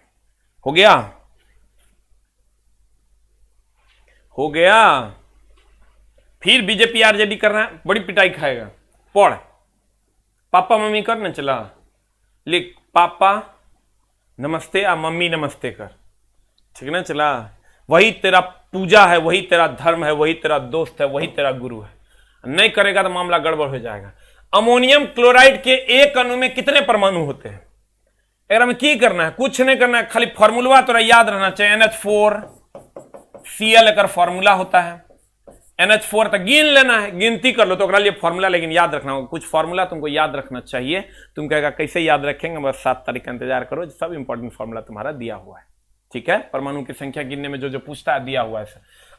हो गया, हो गया। फिर बीजेपी आरजेडी कर रहा है, बड़ी पिटाई खाएगा। पढ़, पापा मम्मी कर न चला, लिख पापा नमस्ते आ मम्मी नमस्ते कर, ठीक ना। चला, वही तेरा पूजा है, वही तेरा धर्म है, वही तेरा दोस्त है, वही तेरा गुरु है। नहीं करेगा तो मामला गड़बड़ हो जाएगा। अमोनियम क्लोराइड के एक अणु में कितने परमाणु होते हैं? अगर हमें की करना है, कुछ नहीं करना है, खाली फॉर्मूला तो याद रहना चाहिए। NH4Cl अगर फॉर्मूला होता है, NH4 तक गिन लेना है, गिनती कर लो तो लिए फॉर्मूला, लेकिन याद रखना होगा कुछ फॉर्मूला तुमको याद रखना चाहिए। तुम कहेगा कैसे याद रखेंगे, बस 7 तारीख का इंतजार करो, सब इंपॉर्टेंट फॉर्मूला तुम्हारा दिया हुआ है, ठीक है। परमाणु की संख्या गिनने में जो जो पूछता है दिया हुआ है।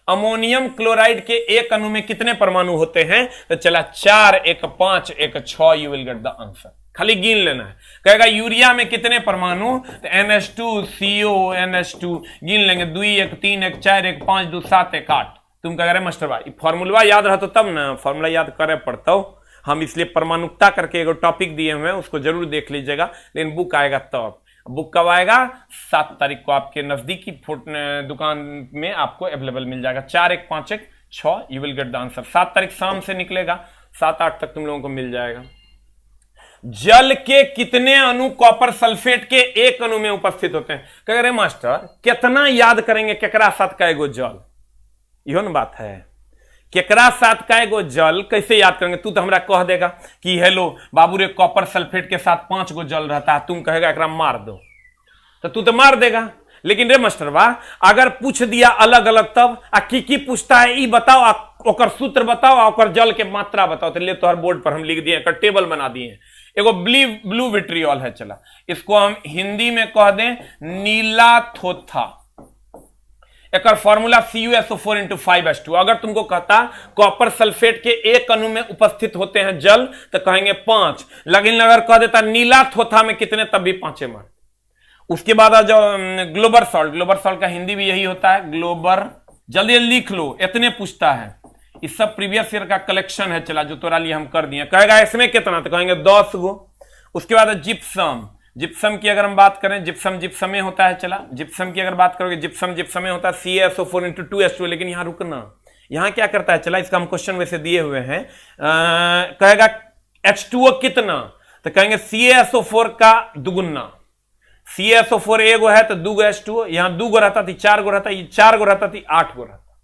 अमोनियम क्लोराइड के एक अणु में कितने परमाणु होते हैं? तो चला 4, 1, 5, 1, 6, you will get the answer. खाली गिन लेना है। कहेगा यूरिया में कितने परमाणु? तो NH2CO NH2 गिन लेंगे, 2, 1, 3, 1, 4, 1, 5, 2, 7, 1, 8। तुम कह रहे मास्टर भाई फॉर्मूला याद रहा तो तब ना, फॉर्मूला याद करे पड़ता हो हम, इसलिए परमाणुकता करके एक टॉपिक दिए हुए हैं, उसको जरूर देख लीजिएगा। लेकिन बुक आएगा तब। बुक कब आएगा? 7 तारीख को आपके नजदीकी दुकान में आपको अवेलेबल मिल जाएगा। 4, 1, 5, 1, 6, you will get the answer. 7 तारीख शाम से निकलेगा, 7, 8 तक तुम लोगों को मिल जाएगा। जल के कितने अणु कॉपर सल्फेट के एक अणु में उपस्थित होते हैं? कह रहे मास्टर कितना याद करेंगे केकरा साथ का एगो जल, इहो न बात है। केकरा साथ का एगो जल कैसे याद करेंगे? तू तो हमरा कह देगा कि हेलो बाबू रे कॉपर सल्फेट के साथ 5 गो जल रहता है, तुम कहेगा एकरा मार दो, तो तू तो मार देगा। लेकिन रे मास्टरवा अगर पूछ दिया अलग अलग तब की पूछता है, ई बताओ, ओकर सूत्र बताओ, ओकर जल के मात्रा बताओ, तो ले तोहर बोर्ड पर हम लिख दिए, एक टेबल बना दिए। एगो ब्लू विट्रियोल है, चला इसको हम हिंदी में कह दें नीला थोथा। एक फॉर्मूला CuSO4 × 5H2। अगर तुमको कहता कॉपर सल्फेट के एक अणु में उपस्थित होते हैं जल, तो कहेंगे 5। लेकिन अगर कह देता नीला थोथा में कितने, तब भी 5 मार। उसके बाद जो ग्लोबल सॉल्ट का हिंदी भी यही होता है, ग्लोबल। जल्दी लिख लो, इतने पूछता है। इस सब प्रीवियस ईयर का कलेक्शन है, चला जो तोरा लिए हम कर दिए। कहेगा इसमें कितना, तो कहेंगे 10 गो। उसके बाद जिप्सम की अगर हम बात करें, जिप्सम में होता है, चला जिप्सम की अगर बात करोगे, जिप्सम में होता है CaSO4 × 2H2। लेकिन यहां रुकना, यहां क्या करता है, चला इसका हम क्वेश्चन वैसे दिए हुए हैं। कहेगा H2O कितना, तो कहेंगे CaSO4 का दुगुना। CaSO4 एगो है तो 2 गो H2O, यहां 2 गो रहता थी, 4 गो रहता, 4 गो रहता थी, 8 गो रहता,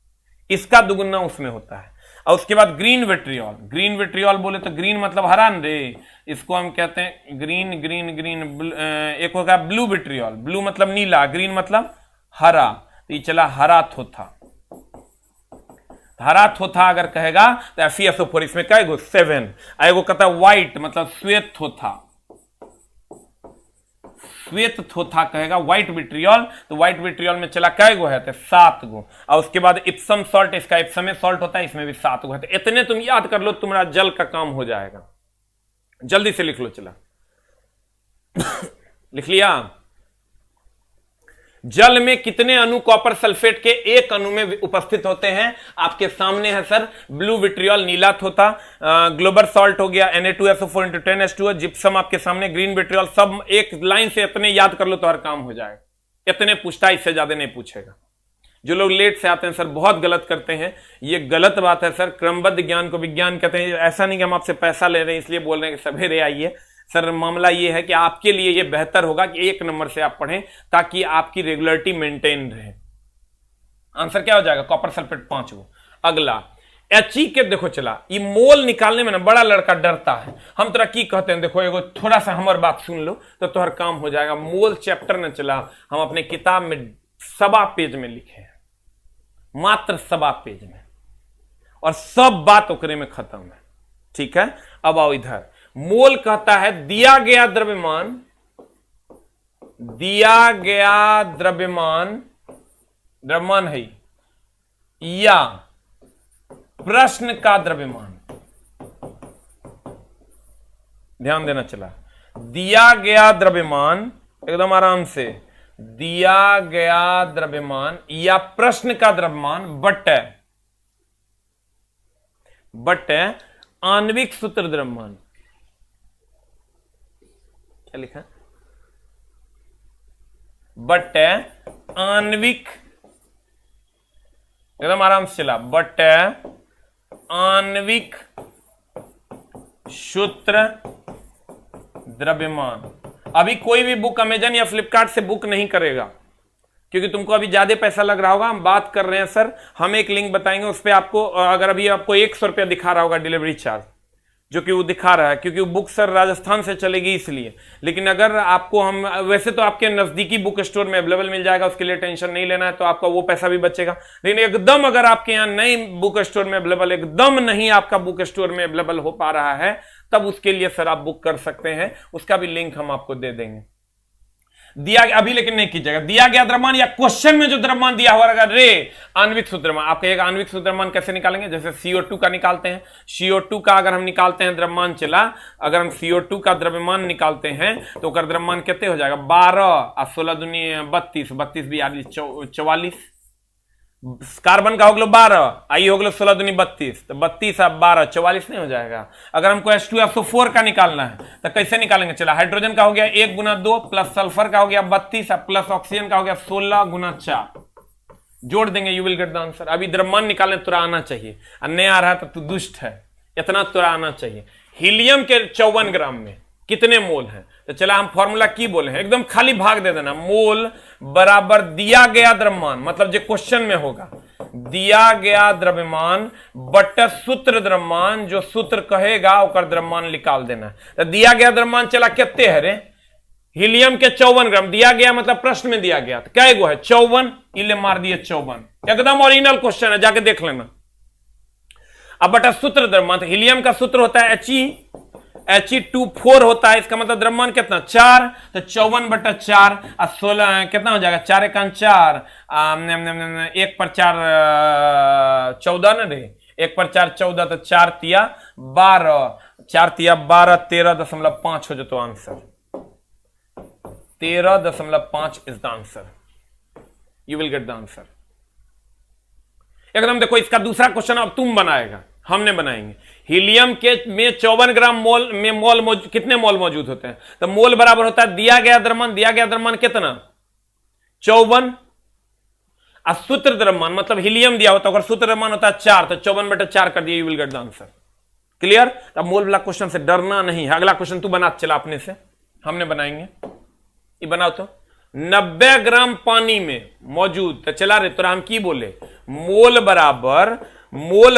इसका दुगुना उसमें होता है। और उसके बाद ग्रीन विट्रियोल बोले तो ग्रीन मतलब हरा न रे, इसको हम कहते हैं ग्रीन। एक होगा ब्लू विट्रियोल, ब्लू मतलब नीला, ग्रीन मतलब हरा, तो ये चला हरा थोथा अगर कहेगा तो FeSO4 इसमें क्या 7। एगो कहता है व्हाइट मतलब श्वेत थोथा, श्वेत थोथा कहेगा व्हाइट विट्रियल, तो व्हाइट विट्रियल में चला कै गो है, तो 7 गो। और उसके बाद इप्सम सॉल्ट, इसका इप्सम सॉल्ट होता है, इसमें भी 7 गो है। तो इतने तुम याद कर लो, तुम्हारा जल का काम हो जाएगा। जल्दी से लिख लो, चला लिख लिया। जल में कितने अणु कॉपर सल्फेट के एक अणु में उपस्थित होते हैं? आपके सामने है सर, ब्लू विट्रियल नीला थोथा, ग्लोबल सॉल्ट हो गया Na2SO4 × 10H2O, जिप्सम आपके सामने, ग्रीन विट्रियल, सब एक लाइन से इतने याद कर लो तो हर काम हो जाएगा। इतने पूछता, इससे ज्यादा नहीं पूछेगा। जो लोग लेट से आते हैं सर बहुत गलत करते हैं, ये गलत बात है सर। क्रमबद्ध ज्ञान को विज्ञान कहते हैं। ऐसा नहीं कि हम आपसे पैसा ले रहे हैं इसलिए बोल रहे हैं कि सवेरे आइए सर। मामला ये है कि आपके लिए ये बेहतर होगा कि 1 नंबर से आप पढ़ें ताकि आपकी रेगुलरिटी मेंटेन रहे। आंसर क्या हो जाएगा? कॉपर सल्फेट 5 गो। अगला He के देखो, चला ये मोल निकालने में ना बड़ा लड़का डरता है। हम तोरा की कहते हैं, देखो एगो थोड़ा सा हमारी बात सुन लो तो तुम्हारा काम हो जाएगा। मोल चैप्टर ने चला हम अपने किताब में 1.25 पेज में लिखे हैं, मात्र 1.25 पेज में, और सब बात ओकरे में खत्म है। ठीक है, अब आओ इधर। मोल कहता है दिया गया द्रव्यमान, द्रव्यमान है या प्रश्न का द्रव्यमान। ध्यान देना, चला दिया गया द्रव्यमान, एकदम आराम से, दिया गया द्रव्यमान या प्रश्न का द्रव्यमान बट आणविक सूत्र द्रव्यमान। क्या लिखा? बट आणविक, एकदम आराम से चला, बट आणविक सूत्र द्रव्यमान। अभी कोई भी बुक अमेजन या फ्लिपकार्ट से बुक नहीं करेगा क्योंकि तुमको अभी ज्यादा पैसा लग रहा होगा। हम बात कर रहे हैं सर, हम एक लिंक बताएंगे उस पर आपको, अगर अभी आपको 100 रुपया दिखा रहा होगा डिलीवरी चार्ज, जो कि वो दिखा रहा है क्योंकि वो बुक सर राजस्थान से चलेगी इसलिए। लेकिन अगर आपको हम, वैसे तो आपके नजदीकी बुक स्टोर में अवेलेबल मिल जाएगा, उसके लिए टेंशन नहीं लेना है, तो आपका वो पैसा भी बचेगा। लेकिन एकदम अगर आपके यहाँ नई बुक स्टोर में अवेलेबल, एकदम नहीं आपका बुक स्टोर में अवेलेबल हो पा रहा है, तब उसके लिए सर आप बुक कर सकते हैं। उसका भी लिंक हम आपको दे देंगे। दिया अभी लेकिन नहीं कीजिएगा, दिया गया द्रव्यमान या क्वेश्चन में जो द्रव्यमान दिया हुआ अगर रे आणविक सूत्र द्रव्यमान, आप कहिएगा आणविक सूत्र द्रव्यमान कैसे निकालेंगे? जैसे CO2 का निकालते हैं, CO2 का अगर हम निकालते हैं द्रव्यमान, चला अगर हम CO2 का द्रव्यमान निकालते हैं तो उसका द्रव्यमान कितने हो जाएगा? 12 और 16 दूनी 32, 32 भी 44। कार्बन का हो गया 12, आई हो गया 16 दूनी 32, तो 32 और 12 44 नहीं हो जाएगा? अगर हमको H2SO4 का निकालना है तो कैसे निकालेंगे? चला हाइड्रोजन का हो गया 1 × 2 प्लस सल्फर का हो गया 32 और प्लस ऑक्सीजन का हो गया 16 × 4, जोड़ देंगे, you will get the answer. अभी द्रव्यमान निकालने तुरा आना चाहिए, नहीं आ रहा तो तू दुष्ट है, इतना तुरा आना चाहिए। हीलियम के 54 ग्राम में कितने मोल हैं? तो चला हम फॉर्मूला की बोले हैं, एकदम खाली भाग दे देना। मोल बराबर दिया गया द्रव्यमान, मतलब जो क्वेश्चन में होगा, दिया गया द्रव्यमान बट सूत्र द्रव्यमान, जो सूत्र कहेगा और द्रव्यमान निकाल देना। तो दिया गया द्रव्यमान चला कितने है रे? हीलियम के 54 ग्राम दिया गया, मतलब प्रश्न में दिया गया, तो क्या गो है? 54, इले मार दिए 54, एकदम ओरिजिनल क्वेश्चन है, जाके देख लेना। अब बटा सूत्र द्रव्यमान, तो हीलियम का सूत्र होता है He2O4 होता है, इसका मतलब द्रव्यमान कितना? 4, तो 54/4 और 16 कितना हो जाएगा? 4 × 4 1 पर 4 14 ना रे, 1 पर 4 14, तो 4 तिया 12, 4 तिया 12, 13.5 हो जाता answer. 13.5 is the answer, you will get the answer. एकदम देखो, इसका दूसरा क्वेश्चन अब तुम बनाएगा, हमने बनाएंगे। हीलियम के में 54 ग्राम मोल में कितने मोल मौजूद होते हैं? तो मोल बराबर होता है दिया गया द्रव्यमान कितना? 54, और सूत्र द्रव्यमान मतलब हीलियम दिया होता है, सूत्र द्रव्यमान होता है 4, तो 54/4 कर दिया, you will get the answer. Clear? अब मोल वाला क्वेश्चन से डरना नहीं है। अगला क्वेश्चन तू बना, चला अपने से, हमने बनाएंगे। ये बनाओ तो 90 ग्राम पानी में मौजूद, तो चला रे तो हम की बोले, मोल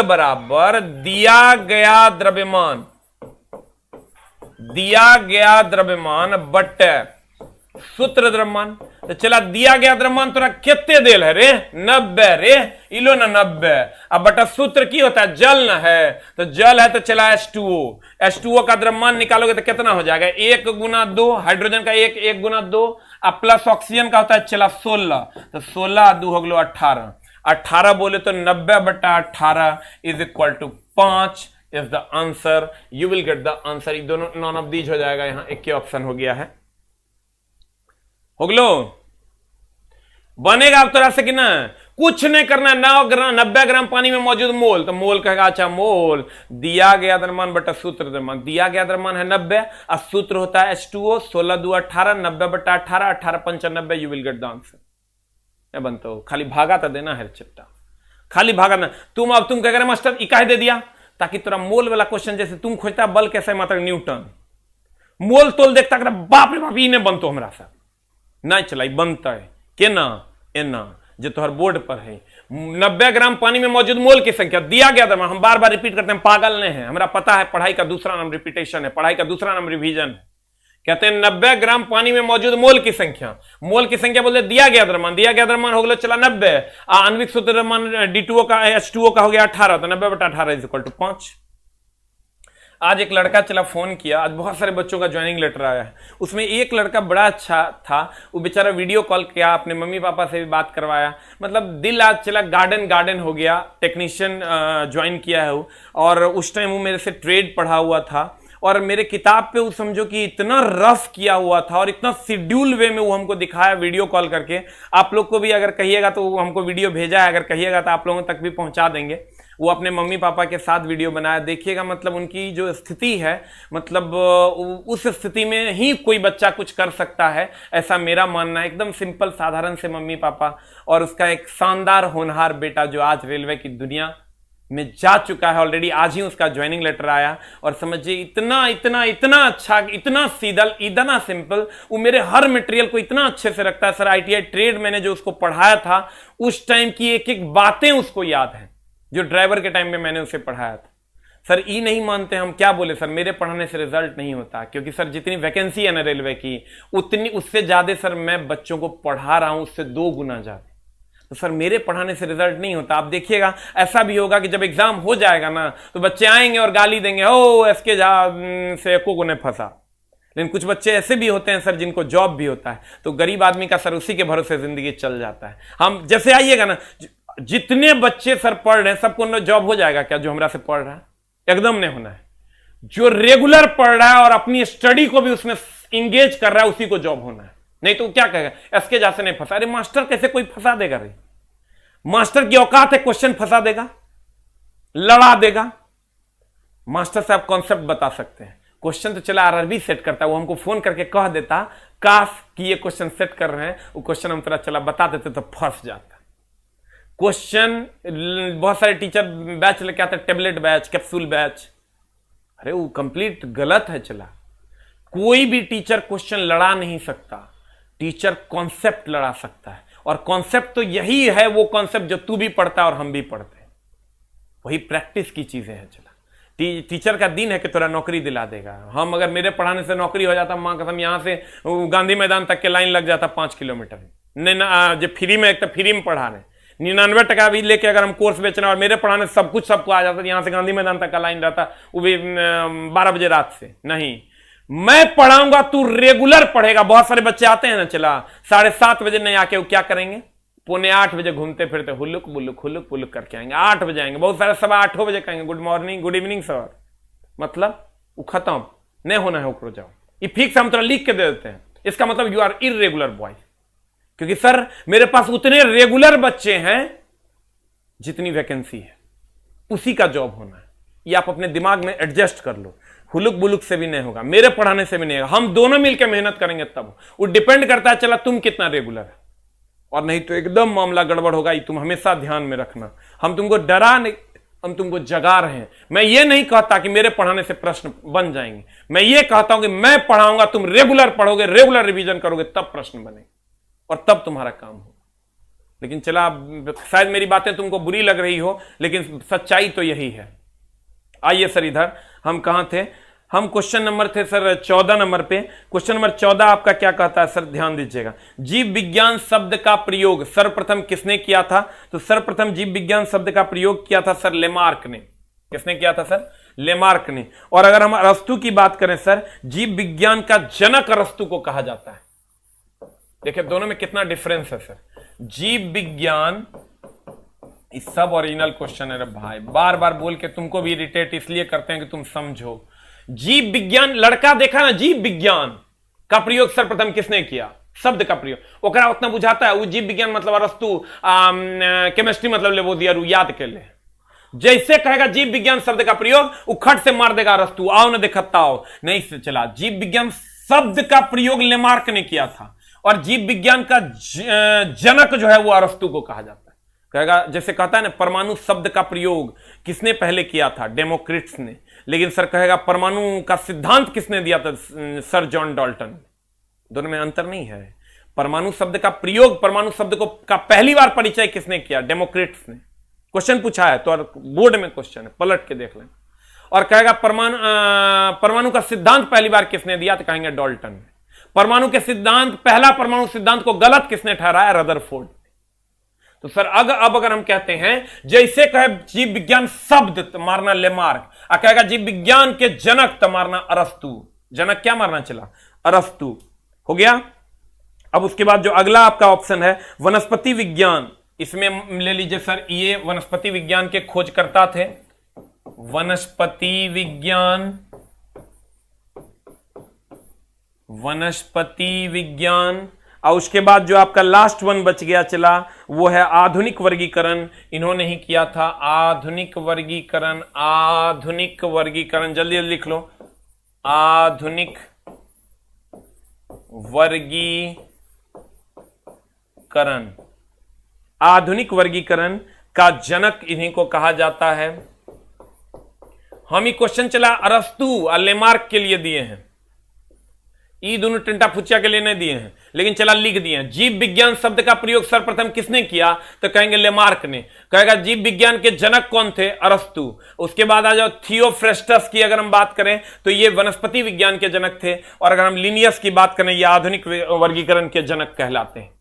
बराबर दिया गया द्रव्यमान बट सूत्र द्रव्यमान। तो चला दिया गया द्रव्यमान तोरा कितने देल है रे? 90 रे, इलो ना 90। अब बटा सूत्र की होता है? जल ना है, तो जल है तो चला H2O का द्रव्यमान निकालोगे तो कितना हो जाएगा? 1 × 2, हाइड्रोजन का 1 × 2 अब प्लस ऑक्सीजन का होता है चला 16, तो 16 दू हो गलो 18, 18 बोले तो 90/18 is equal to 5 is the answer. You will get the answer. ये दोनों नॉन ऑफ दीज हो जाएगा, यहां एक ही ऑप्शन हो गया है। हो गलो बनेगा अब तरह से कि ना, कुछ नहीं करना। 90 ग्राम पानी में मौजूद मोल, तो मोल कहेगा अच्छा मोल दिया गया द्रव्यमान बटा सूत्र द्रव्यमान, दिया गया द्रव्यमान है 90 और सूत्र होता है H2O, 16 दू 18, 90/18, 18 95, you will get the answer. बनता हो खाली भागा तो देना है चिट्टा, खाली भागा ना। अब तुम क्या करे मास्टर इकाई दे दिया, ताकि तेरा मोल वाला क्वेश्चन जैसे तुम खोजता बल कैसे मात्र न्यूटन, मोल तोल देखता कर बाप रे बाप इन्हें बनतो हमरा साथ नहीं चलाई बनता है के ना एना जो तोहर बोर्ड पर है। 90 ग्राम पानी में मौजूद मोल की संख्या दिया गया था, हम बार बार रिपीट करते हैं, पागल नहीं है, हमरा पता है पढ़ाई का दूसरा नाम रिपीटेशन है, पढ़ाई का दूसरा नाम रिवीजन है। कहते हैं 90 ग्राम पानी में मौजूद मोल की संख्या, मोल की संख्या बोलते दिया गया द्रव्यमान, दिया गया द्रव्यमान हो गया चला 90, आणविक सूत्र द्रव्यमान D2O का H2O का हो गया 18, तो 90/18 इज इक्वल टू 5। आज एक लड़का चला फोन किया, आज बहुत सारे बच्चों का ज्वाइनिंग लेटर आया है, उसमें एक लड़का बड़ा अच्छा था, वो बेचारा वीडियो कॉल किया, अपने मम्मी पापा से भी बात करवाया, मतलब दिल आज चला गार्डन हो गया। टेक्नीशियन ज्वाइन किया है वो, और उस टाइम वो मेरे से ट्रेड पढ़ा हुआ था, और मेरे किताब पे वो समझो कि इतना रफ किया हुआ था और इतना शेड्यूल वे में वो हमको दिखाया वीडियो कॉल करके। आप लोग को भी अगर कहिएगा तो वो हमको वीडियो भेजा है, अगर कहिएगा तो आप लोगों तक भी पहुंचा देंगे। वो अपने मम्मी पापा के साथ वीडियो बनाया, देखिएगा मतलब उनकी जो स्थिति है, मतलब उस स्थिति में ही कोई बच्चा कुछ कर सकता है, ऐसा मेरा मानना है। एकदम सिंपल साधारण से मम्मी पापा, और उसका एक शानदार होनहार बेटा जो आज रेलवे की दुनिया में जा चुका है ऑलरेडी। आज ही उसका ज्वाइनिंग लेटर आया, और समझिए इतना इतना इतना अच्छा, इतना सीधा, इतना सिंपल, वो मेरे हर मटेरियल को इतना अच्छे से रखता है। सर ITI ट्रेड मैंने जो उसको पढ़ाया था उस टाइम की एक एक बातें उसको याद है, जो ड्राइवर के टाइम में मैंने उसे पढ़ाया था। सर ये नहीं मानते हम, क्या बोले सर, मेरे पढ़ाने से रिजल्ट नहीं होता, क्योंकि सर जितनी वैकेंसी है ना रेलवे की, उतनी उससे ज्यादा सर मैं बच्चों को पढ़ा रहा हूं, उससे 2 गुना ज्यादा। तो सर मेरे पढ़ाने से रिजल्ट नहीं होता। आप देखिएगा ऐसा भी होगा कि जब एग्जाम हो जाएगा ना, तो बच्चे आएंगे और गाली देंगे, ओ एसके झा से एको को ने फंसा। लेकिन कुछ बच्चे ऐसे भी होते हैं सर जिनको जॉब भी होता है, तो गरीब आदमी का सर उसी के भरोसे जिंदगी चल जाता है। हम जैसे आइएगा ना, जितने बच्चे सर पढ़ रहे हैं सबको जॉब हो जाएगा क्या? जो हमरा से पढ़ रहा है एकदम नहीं होना है। जो रेगुलर पढ़ रहा है और अपनी स्टडी को भी उसमें इंगेज कर रहा है, उसी को जॉब होना है। नहीं तो क्या कहेगा एसके झा से नहीं फंसा। अरे मास्टर कैसे कोई फंसा देगा रे? मास्टर की औकात है क्वेश्चन फंसा देगा, लड़ा देगा। मास्टर साहब कॉन्सेप्ट बता सकते हैं, क्वेश्चन तो चला RRB सेट करता है, वो हमको फोन करके कह देता काश कि ये क्वेश्चन सेट कर रहे हैं, वो क्वेश्चन हम तेरा चला बता देते तो फंस जाता। क्वेश्चन बहुत सारे टीचर बैच लेके आते, टेबलेट बैच, कैप्सूल बैच, अरे वो कंप्लीट गलत है। चला कोई भी टीचर क्वेश्चन लड़ा नहीं सकता, टीचर कॉन्सेप्ट लड़ा सकता है, और कॉन्सेप्ट तो यही है, वो कॉन्सेप्ट जो तू भी पढ़ता है और हम भी पढ़ते हैं, वही प्रैक्टिस की चीजें हैं। चला टीचर का दिन है कि तोरा नौकरी दिला देगा। हम अगर मेरे पढ़ाने से नौकरी हो जाता, मां कसम यहां से गांधी मैदान तक के लाइन लग जाता 5 किलोमीटर नहीं, जो फ्री में, एक तो फ्री में पढ़ा रहे 99% भी लेके अगर हम कोर्स बेचना और मेरे पढ़ाने से सब कुछ सबको आ जाता, यहां से गांधी मैदान तक का लाइन रहता, वो भी 12 बजे रात से। नहीं, मैं पढ़ाऊंगा, तू रेगुलर पढ़ेगा। बहुत सारे बच्चे आते हैं ना, चला 7:30 बजे नहीं आके वो क्या करेंगे, 7:45 बजे घूमते फिरते हुल्लुक बुल्लुक करके आएंगे, 8 बजे आएंगे। बहुत सारे 8:15 बजे कहेंगे good morning good evening sir, मतलब वो खत्म नहीं होना है, ऊपर जाओ। ये फिक्स हम थोड़ा लिख के दे देते हैं, इसका मतलब यू आर इरेगुलर बॉय। क्योंकि सर मेरे पास उतने रेगुलर बच्चे हैं जितनी वैकेंसी है, उसी का जॉब होना है। ये आप अपने दिमाग में एडजस्ट कर लो। हुलुक बुलुक से भी नहीं होगा, मेरे पढ़ाने से भी नहीं होगा, हम दोनों मिलकर मेहनत करेंगे तब। वो डिपेंड करता है चला तुम कितना रेगुलर है, और नहीं तो एकदम मामला गड़बड़ होगा। ये तुम हमेशा ध्यान में रखना। हम तुमको डरा नहीं, हम तुमको जगा रहे हैं। मैं ये नहीं कहता कि मेरे पढ़ाने से प्रश्न बन जाएंगे, मैं ये कहता हूं कि मैं पढ़ाऊंगा, तुम रेगुलर पढ़ोगे, रेगुलर रिवीजन करोगे, तब प्रश्न बनेंगे और तब तुम्हारा काम हो। लेकिन चला शायद मेरी बातें तुमको बुरी लग रही हो, लेकिन सच्चाई तो यही है। आइए सर, इधर हम कहां थे? हम क्वेश्चन नंबर थे सर 14 नंबर पे। क्वेश्चन नंबर 14 आपका क्या कहता है सर? ध्यान दीजिएगा। जीव विज्ञान शब्द का प्रयोग सर्वप्रथम किसने किया था? तो सर्वप्रथम जीव विज्ञान शब्द का प्रयोग किया था सर लेमार्क ने। किसने किया था सर? लेमार्क ने। और अगर हम अरस्तु की बात करें सर, जीव विज्ञान का जनक अरस्तु को कहा जाता है। देखिए दोनों में कितना डिफरेंस है सर। जीव विज्ञान, इस सब ओरिजिनल क्वेश्चन है रे भाई, बार बार बोल के तुमको भी इरिटेट इसलिए करते हैं कि तुम समझो। जीव विज्ञान, लड़का देखा ना, जीव विज्ञान का प्रयोग सर्वप्रथम किसने किया? शब्द का प्रयोग ओकरा उतना बुझाता है। वो जीव विज्ञान मतलब अरस्तु, केमिस्ट्री मतलब ले वो दिया याद के ले। जैसे कहेगा जीव विज्ञान शब्द का प्रयोग, वो खट से मार देगा अरस्तु, आओ ना देखता आओ, नहीं से चला। जीव विज्ञान शब्द का प्रयोग लेमार्क ने किया था, और जीव विज्ञान का जनक जो है वो अरस्तु को कहा जाता है। कहेगा जैसे कहता है ना, परमाणु शब्द का प्रयोग किसने पहले किया था? डेमोक्रिट्स ने। लेकिन सर कहेगा परमाणु का सिद्धांत किसने दिया था? Sir John Dalton. दोनों में अंतर नहीं है। परमाणु शब्द का प्रयोग, परमाणु शब्द को का पहली बार परिचय किसने किया? डेमोक्रिट्स ने। क्वेश्चन पूछा है तो बोर्ड में क्वेश्चन है, पलट के देख लें। और कहेगा परमाणु का सिद्धांत पहली बार किसने दिया? तो कहेंगे डाल्टन ने। परमाणु के सिद्धांत, पहला परमाणु सिद्धांत को गलत किसने ठहराया? रदरफोर्ड। तो सर अब अगर हम कहते हैं, जैसे कहे जीव विज्ञान शब्द तो मारना लेमार्क, और कहेगा जीव विज्ञान के जनक तो मारना अरस्तु। जनक क्या मारना चला? अरस्तु। हो गया। अब उसके बाद जो अगला आपका ऑप्शन है वनस्पति विज्ञान, इसमें ले लीजिए सर, ये वनस्पति विज्ञान के खोजकर्ता थे। वनस्पति विज्ञान, वनस्पति विज्ञान। और उसके बाद जो आपका लास्ट वन बच गया चला, वो है आधुनिक वर्गीकरण। इन्होंने ही किया था आधुनिक वर्गीकरण। आधुनिक वर्गीकरण जल्दी जल्दी लिख लो। आधुनिक वर्गीकरण, आधुनिक वर्गीकरण का जनक इन्हीं को कहा जाता है। हम ही क्वेश्चन चला अरस्तु और लेमार्क के लिए दिए हैं, ये दोनों टिंटा फुच्चा के लिए नहीं दिए हैं, लेकिन चला लिख दिए हैं। जीव विज्ञान शब्द का प्रयोग सर्वप्रथम किसने किया? तो कहेंगे लेमार्क ने। कहेगा जीव विज्ञान के जनक कौन थे? अरस्तु। उसके बाद आ जाओ थियोफ्रेस्टस की अगर हम बात करें तो ये वनस्पति विज्ञान के जनक थे। और अगर हम लिनियस की बात करें, ये आधुनिक वर्गीकरण के जनक कहलाते हैं।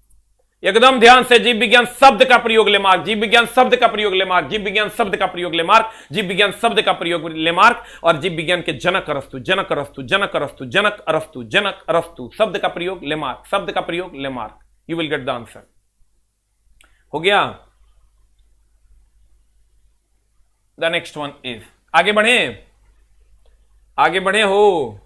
एकदम ध्यान से, जीव विज्ञान शब्द का प्रयोग लेमार्क, जीव विज्ञान शब्द का प्रयोग लेमार्क, जीव विज्ञान शब्द का प्रयोग लेमार्क, जीव विज्ञान शब्द का प्रयोग लेमार्क, और जीव विज्ञान के जनक अरस्तु। जनक अरस्तु, जनक अरस्तु, जनक अरस्तु, जनक अरस्तु। शब्द का प्रयोग लेमार्क, शब्द का प्रयोग Lamarck. You will get the answer. हो गया। द नेक्स्ट वन इज, आगे बढ़े, आगे बढ़े हो।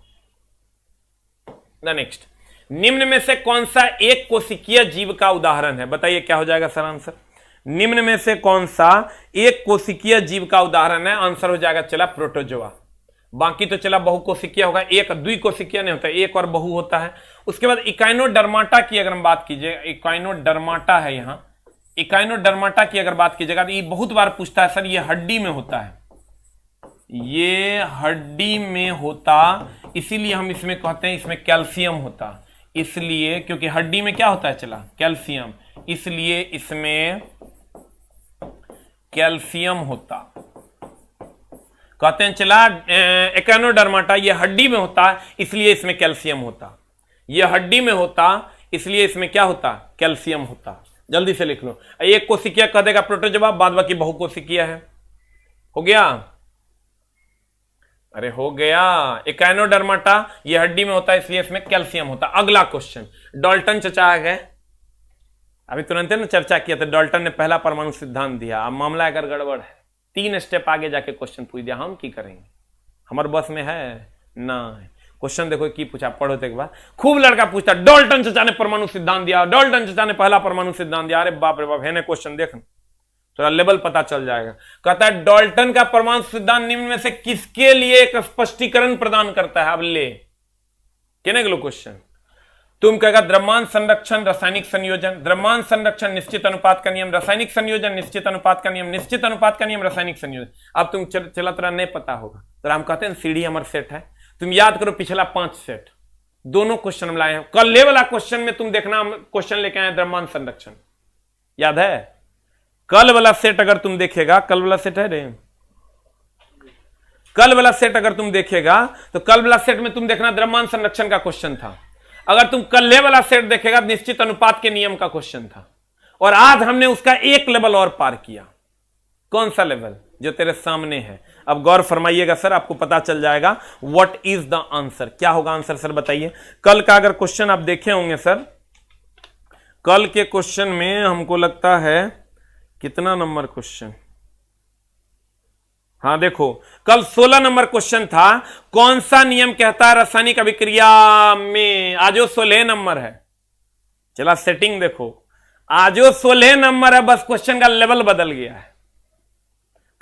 द नेक्स्ट, निम्न में से कौन सा एक कोशिकीय जीव का उदाहरण है? बताइए क्या हो जाएगा सर आंसर? निम्न में से कौन सा एक कोशिकीय जीव का उदाहरण है? आंसर हो जाएगा चला प्रोटोजोआ। बाकी तो चला बहुकोशिकीय होगा, एक द्विकोशिकीय नहीं होता, एक और बहु होता है। उसके बाद इकाइनोडर्माटा की अगर हम बात कीजिए, इकाइनोडर्माटा है यहां, इकाइनोडर्माटा की अगर बात कीजिएगा तो ये बहुत बार पूछता है सर, ये हड्डी में होता है, ये हड्डी में होता, इसीलिए हम इसमें कहते हैं इसमें कैल्शियम होता। इसलिए क्योंकि हड्डी में क्या होता है चला? कैल्शियम, इसलिए इसमें कैल्शियम होता। कहते हैं चला इकाइनोडर्माटा, ये हड्डी में होता इसलिए इसमें कैल्शियम होता। ये हड्डी में होता इसलिए इसमें क्या होता? कैल्शियम होता। जल्दी से लिख लो। एक कोशिकीय कह देगा प्रोटोजोआ, बाद बाकी बहुकोशिकीय है। हो गया? अरे हो गया। इकाइनोडर्माटा ये हड्डी में होता है इसलिए इसमें कैल्शियम होता। अगला क्वेश्चन, डाल्टन चचा आ गए, अभी तुरंत ना चर्चा किया था। डाल्टन ने पहला परमाणु सिद्धांत दिया। अब मामला अगर गड़बड़ है, 3 स्टेप आगे जाके क्वेश्चन पूछ दिया, हम की करेंगे? हमारे बस में है ना? क्वेश्चन देखो की पूछा, पढ़ो तो एक बार। खूब लड़का पूछता, डाल्टन चचा ने परमाणु सिद्धांत दिया, डाल्टन चचा ने पहला परमाणु सिद्धांत दिया। अरे बाप रे बाप, है ना क्वेश्चन देखना, थोड़ा लेवल पता चल जाएगा। कहता है डाल्टन का परमाणु सिद्धांत निम्न में से किसके लिए एक स्पष्टीकरण प्रदान करता है? अब ले कहने लो क्वेश्चन। तुम कहेगा द्रव्यमान संरक्षण, रासायनिक संयोजन। द्रव्यमान संरक्षण निश्चित अनुपात का नियम, रासायनिक संयोजन निश्चित अनुपात का नियम, निश्चित अनुपात का नियम, रासायनिक संयोजन। अब तुम चला तेरा नहीं पता होगा तो हम कहते हैं सीढ़ी हमारा सेट है। तुम याद करो पिछला 5 सेट, दोनों क्वेश्चन हम लाए हैं। कल वाला क्वेश्चन में तुम देखना क्वेश्चन लेके आए द्रव्यमान संरक्षण, याद है? कल वाला सेट अगर तुम देखेगा, कल वाला सेट है रे, कल वाला सेट अगर तुम देखेगा तो कल वाला सेट में तुम देखना द्रव्यमान संरक्षण का क्वेश्चन था। अगर तुम कल वाला सेट देखेगा निश्चित अनुपात के नियम का क्वेश्चन था। और आज हमने उसका एक लेवल और पार किया। कौन सा लेवल? जो तेरे सामने है। अब गौर फरमाइएगा सर, आपको पता चल जाएगा व्हाट इज द आंसर। क्या होगा आंसर सर बताइए? कल का अगर क्वेश्चन आप देखे होंगे सर, कल के क्वेश्चन में हमको लगता है कितना नंबर क्वेश्चन, हाँ देखो कल 16 नंबर क्वेश्चन था, कौन सा नियम कहता है रासायनिक अभिक्रिया में, आज वो 16 नंबर है। चला सेटिंग देखो, आज वो 16 नंबर है, बस क्वेश्चन का लेवल बदल गया है।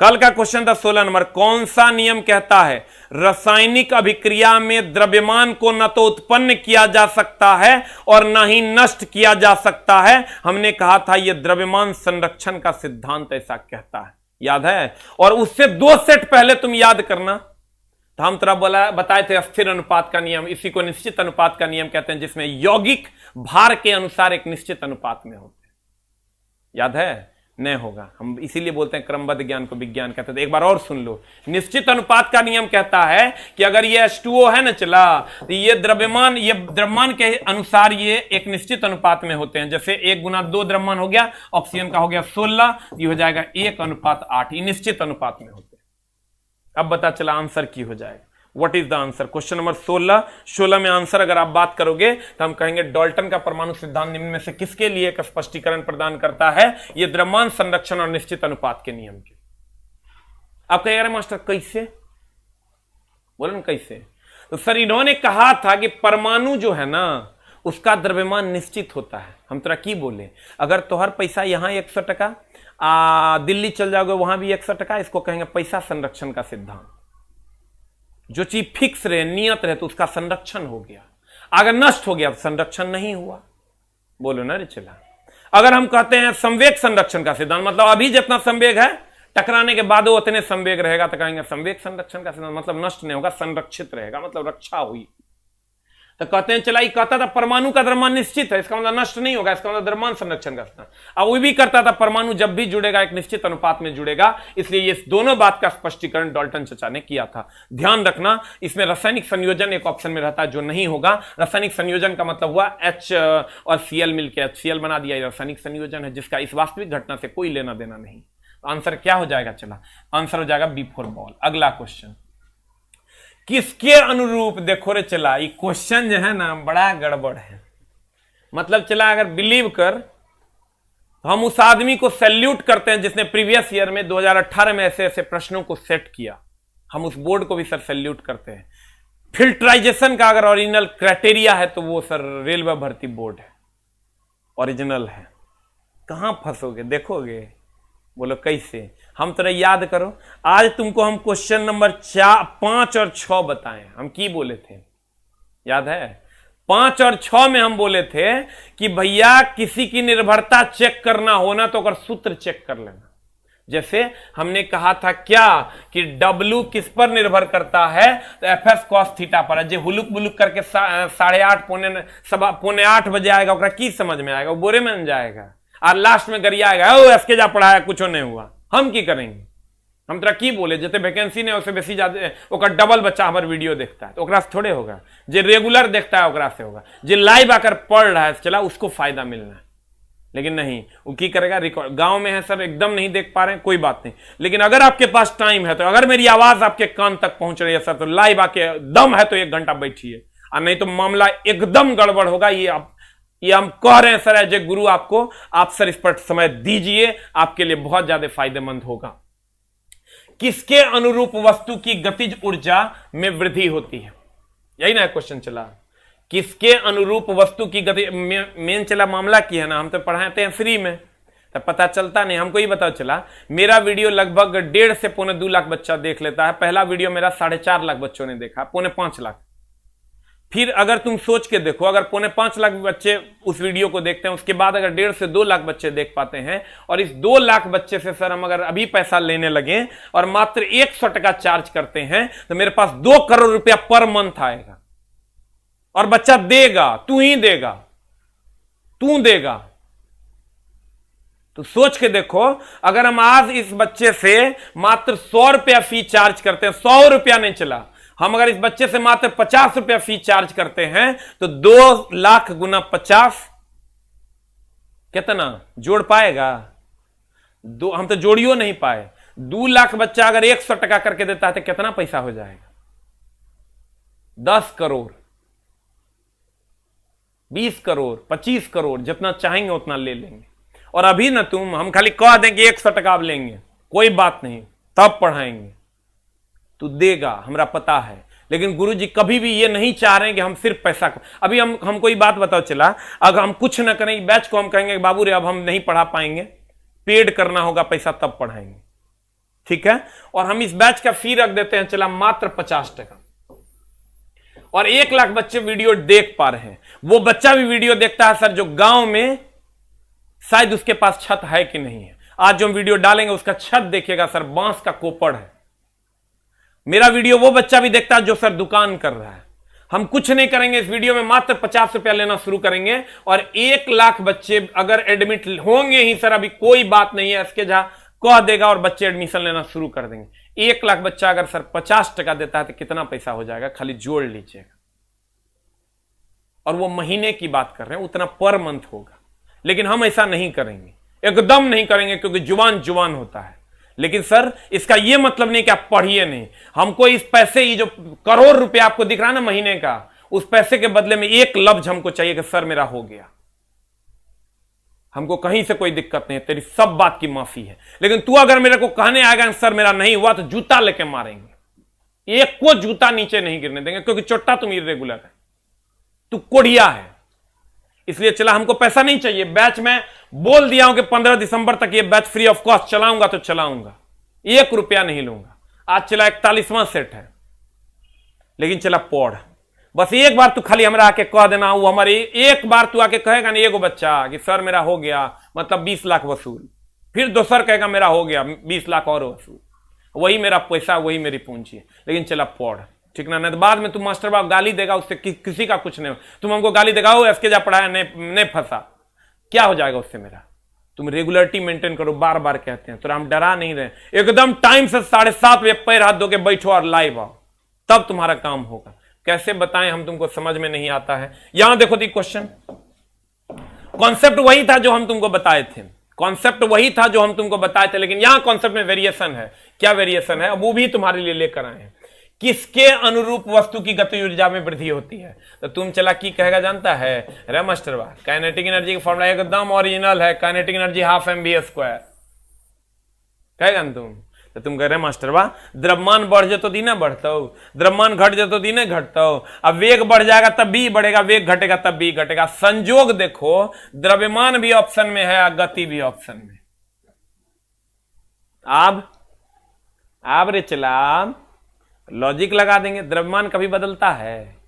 कल का क्वेश्चन था 16 नंबर, कौन सा नियम कहता है रासायनिक अभिक्रिया में द्रव्यमान को न तो उत्पन्न किया जा सकता है और न ही नष्ट किया जा सकता है। हमने कहा था यह द्रव्यमान संरक्षण का सिद्धांत ऐसा कहता है, याद है। और उससे 2 सेट पहले तुम याद करना, तो हम तरह बताए थे अस्थिर अनुपात का नियम, इसी को निश्चित अनुपात का नियम कहते हैं, जिसमें यौगिक भार के अनुसार एक निश्चित अनुपात में होते हैं, याद है। नहीं होगा, हम इसीलिए बोलते हैं क्रमबद्ध ज्ञान को विज्ञान कहते हैं। एक बार और सुन लो, निश्चित अनुपात का नियम कहता है कि अगर ये H2O है ना चला, तो ये द्रव्यमान के अनुसार ये एक निश्चित अनुपात में होते हैं। जैसे 1 गुना 2 द्रव्यमान हो गया, ऑक्सीजन का हो गया 16, ये हो जाएगा 1:8, ये निश्चित अनुपात में होते हैं। अब पता चला आंसर की हो जाएगा। What is the answer, question number 16 में आंसर अगर आप बात करोगे तो हम कहेंगे डाल्टन का परमाणु सिद्धांत निम्न में से किसके लिए एक स्पष्टीकरण प्रदान करता है, यह द्रव्यमान संरक्षण और निश्चित अनुपात के नियम के। आप कहेंगे मास्टर कैसे, बोलो ना कैसे। तो सर इन्होंने कहा था कि परमाणु जो है ना उसका द्रव्यमान निश्चित होता है। हम तरह की बोले, अगर तोहर पैसा यहां 100 टका, दिल्ली चल जाओगे वहां भी 100 टका, इसको कहेंगे पैसा संरक्षण का सिद्धांत। जो चीज फिक्स रहे, नियत रहे, तो उसका संरक्षण हो गया। अगर नष्ट हो गया तो संरक्षण नहीं हुआ, बोलो ना रे चला। अगर हम कहते हैं संवेग संरक्षण का सिद्धांत, मतलब अभी जितना संवेग है टकराने के बाद वो उतने संवेग रहेगा, तो कहेंगे संवेग संरक्षण का सिद्धांत, मतलब नष्ट नहीं होगा, संरक्षित रहेगा, मतलब रक्षा हुई। तो कहते हैं चला, कहता था परमाणु का द्रव्यमान निश्चित है, इसका मतलब नष्ट नहीं होगा, इसका मतलब द्रव्यमान संरक्षण का सिद्धांत। अब वो भी करता था परमाणु जब भी जुड़ेगा एक निश्चित अनुपात में जुड़ेगा, इसलिए ये दोनों बात का स्पष्टीकरण डाल्टन चचा ने किया था। ध्यान रखना, इसमें रासायनिक संयोजन एक ऑप्शन में रहता है जो नहीं होगा। रासायनिक संयोजन का मतलब हुआ H और Cl मिलकर HCl बना दिया, रासायनिक संयोजन है जिसका इस वास्तविक घटना से कोई लेना देना नहीं। आंसर क्या हो जाएगा, चला आंसर हो जाएगा B4 बॉल। अगला क्वेश्चन, किसके अनुरूप, देखो रे चला, ये क्वेश्चन जो है ना बड़ा गड़बड़ है। मतलब चला अगर बिलीव कर, तो हम उस आदमी को सैल्यूट करते हैं जिसने प्रीवियस ईयर में 2018 में ऐसे ऐसे प्रश्नों को सेट किया। हम उस बोर्ड को भी सर सैल्यूट करते हैं। फिल्ट्राइजेशन का अगर ओरिजिनल क्राइटेरिया है तो वो सर रेलवे भर्ती बोर्ड है, ओरिजिनल है। कहां फंसोगे देखोगे, बोलो कैसे। हम तरह याद करो, आज तुमको हम क्वेश्चन नंबर 5 और 6 बताएं। हम की बोले थे, याद है? 5 और 6 में हम बोले थे कि भैया किसी की निर्भरता चेक करना हो ना तो अगर सूत्र चेक कर लेना। जैसे हमने कहा था क्या कि W किस पर निर्भर करता है, तो FS cos थीटा पर है। जो हुलुक बुलुक करके 8:30 पौने 8 बजे आएगा, ओकरा की समझ में आएगा, वो बोरे में जाएगा और लास्ट में गरिया आएगा, ओ एसके जा पढ़ाया कुछ नहीं हुआ। हम की करेंगे, हम तरह की बोले जैसे वैकेंसी ने उससे बेसी ज्यादा ओकर डबल बच्चा हमारे वीडियो देखता है तो ओकरा से थोड़े होगा। जो रेगुलर देखता है ओकरा से होगा, जो लाइव आकर पढ़ रहा है चला उसको फायदा मिलना है। लेकिन नहीं, वो की करेगा, रिकॉर्ड गांव में है सर एकदम नहीं देख पा रहे हैं, कोई बात नहीं। लेकिन अगर आपके पास टाइम है, तो अगर मेरी आवाज आपके कान तक पहुंच रही है सर, तो लाइव आके दम है तो 1 घंटा बैठिए, और नहीं तो मामला एकदम गड़बड़ होगा। ये हम कह रहे हैं सर एज ए गुरु आपको, आप सर इस पर समय दीजिए, आपके लिए बहुत ज्यादा फायदेमंद होगा। किसके अनुरूप वस्तु की गतिज ऊर्जा में वृद्धि होती है, यही ना क्वेश्चन चला। किसके अनुरूप वस्तु की गति मेन चला मामला की है ना, हम तो पढ़ाते हैं फ्री में, तब पता चलता नहीं। हमको ही पता चला, मेरा वीडियो लगभग 1.5 से पौने 2 लाख बच्चा देख लेता है। पहला वीडियो मेरा 4.5 लाख बच्चों ने देखा, पौने 5 लाख। फिर अगर तुम सोच के देखो, अगर पौने 5 लाख बच्चे उस वीडियो को देखते हैं, उसके बाद अगर 1.5 से 2 लाख बच्चे देख पाते हैं, और इस 2 लाख बच्चे से सर हम अगर अभी पैसा लेने लगे और मात्र 100 टका चार्ज करते हैं, तो मेरे पास 2 करोड़ रुपया पर मंथ आएगा। और बच्चा देगा, तू ही देगा, तू देगा। तो सोच के देखो, अगर हम आज इस बच्चे से मात्र 100 रुपया फी चार्ज करते हैं, 100 रुपया नहीं चला, हम अगर इस बच्चे से मात्र 50 रुपया फी चार्ज करते हैं, तो 2 लाख गुना 50 कितना जोड़ पाएगा? हम तो जोड़ियो नहीं पाए। 2 लाख बच्चा अगर 100 टका करके देता है तो कितना पैसा हो जाएगा? 10 करोड़। 20 करोड़ 25 करोड़ जितना चाहेंगे उतना ले लेंगे। और अभी ना हम खाली कह दें कि 100 टका आप लेंगे, कोई बात नहीं, तब पढ़ाएंगे, तू देगा, हमरा पता है। लेकिन गुरुजी कभी भी ये नहीं चाह रहे हैं कि हम सिर्फ पैसा अभी हम कोई बात बताओ चला, अगर हम कुछ ना करें बैच को हम कहेंगे बाबू रे अब हम नहीं पढ़ा पाएंगे, पेड करना होगा पैसा तब पढ़ाएंगे, ठीक है। और हम इस बैच का फी रख देते हैं चला मात्र 50 टका, और 1 लाख बच्चे वीडियो देख पा रहे हैं। वो बच्चा भी वीडियो देखता है सर जो गांव में शायद उसके पास छत है कि नहीं है। आज जो हम वीडियो डालेंगे उसका छत देखिएगा सर बांस का कोपड़ है। मेरा वीडियो वो बच्चा भी देखता है जो सर दुकान कर रहा है। हम कुछ नहीं करेंगे, इस वीडियो में मात्र 50 रुपया लेना शुरू करेंगे और 1 लाख बच्चे अगर एडमिट होंगे ही सर, अभी कोई बात नहीं है, इसके जहां कह देगा और बच्चे एडमिशन लेना शुरू कर देंगे। 1 लाख बच्चा अगर सर 50 टका देता है तो कितना पैसा हो जाएगा, खाली जोड़ लीजिएगा। और वो महीने की बात कर रहे हैं, उतना पर मंथ होगा। लेकिन हम ऐसा नहीं करेंगे, एकदम नहीं करेंगे, क्योंकि जुबान जुबान होता है। लेकिन सर इसका यह मतलब नहीं कि आप पढ़िए नहीं, हमको इस पैसे, ये जो करोड़ रुपया आपको दिख रहा है ना महीने का, उस पैसे के बदले में एक लफ्ज हमको चाहिए कि सर मेरा हो गया। हमको कहीं से कोई दिक्कत नहीं है, तेरी सब बात की माफी है। लेकिन तू अगर मेरे को कहने आएगा सर मेरा नहीं हुआ, तो जूता लेके मारेंगे, एक को जूता नीचे नहीं गिरने देंगे, क्योंकि चोट्टा तुम इर्रेगुलर है, तू कोढ़िया है। इसलिए चला हमको पैसा नहीं चाहिए। बैच में बोल दिया हूं कि 15 दिसंबर तक ये बैच फ्री ऑफ कॉस्ट चलाऊंगा तो चलाऊंगा, 1 रुपया नहीं लूंगा। आज चला 41वां सेट है, लेकिन चला पढ़। बस एक बार तू खाली हमरा आके कह देना, वो हमारे एक बार तू आके कहेगा ना एगो बच्चा कि सर मेरा हो गया, मतलब 20 लाख वसूल। फिर दोसर कहेगा मेरा हो गया 20 लाख और वसूल, वही मेरा पैसा, वही मेरी पूंजी है। लेकिन चला पढ़, ठीक ना। नहीं तो बाद में तुम मास्टर बाप गाली देगा, उससे किसी का कुछ नहीं। तुम हमको गाली देगा, वो एसके जा पढ़ाया नहीं फंसा, क्या हो जाएगा उससे मेरा। तुम रेगुलरिटी मेंटेन करो, बार बार कहते हैं, तो हम डरा नहीं रहे। एकदम टाइम से 7:30 बजे पैर हाथ धो के बैठो और लाइव आओ, तब तुम्हारा काम होगा। कैसे बताएं हम तुमको, समझ में नहीं आता है। यहां देखो दी क्वेश्चन, कॉन्सेप्ट वही था जो हम तुमको बताए थे, कॉन्सेप्ट वही था जो हम तुमको बताए थे, लेकिन यहां कॉन्सेप्ट में वेरिएशन है। क्या वेरिएशन है, वो भी तुम्हारे लिए लेकर आए हैं। किसके अनुरूप वस्तु की गति ऊर्जा में वृद्धि होती है, तो तुम चला की कहेगा जानता है रे मास्टर बा, काइनेटिक एनर्जी का फॉर्मूला एकदम ओरिजिनल है, काइनेटिक एनर्जी ½ mv², कहेगा ना तुम। तो तुम कह रहे मास्टर बा द्रव्यमान बढ़ जातो दी ना बढ़ता, द्रव्यमान घट जातो दी ना घटता। अब वेग बढ़ जाएगा तब भी बढ़ेगा, वेग घटेगा तब भी घटेगा। संजोग देखो, द्रव्यमान भी ऑप्शन में है, गति भी ऑप्शन में। अब रे चला लॉजिक लगा देंगे। द्रव्यमान कभी बदलता है,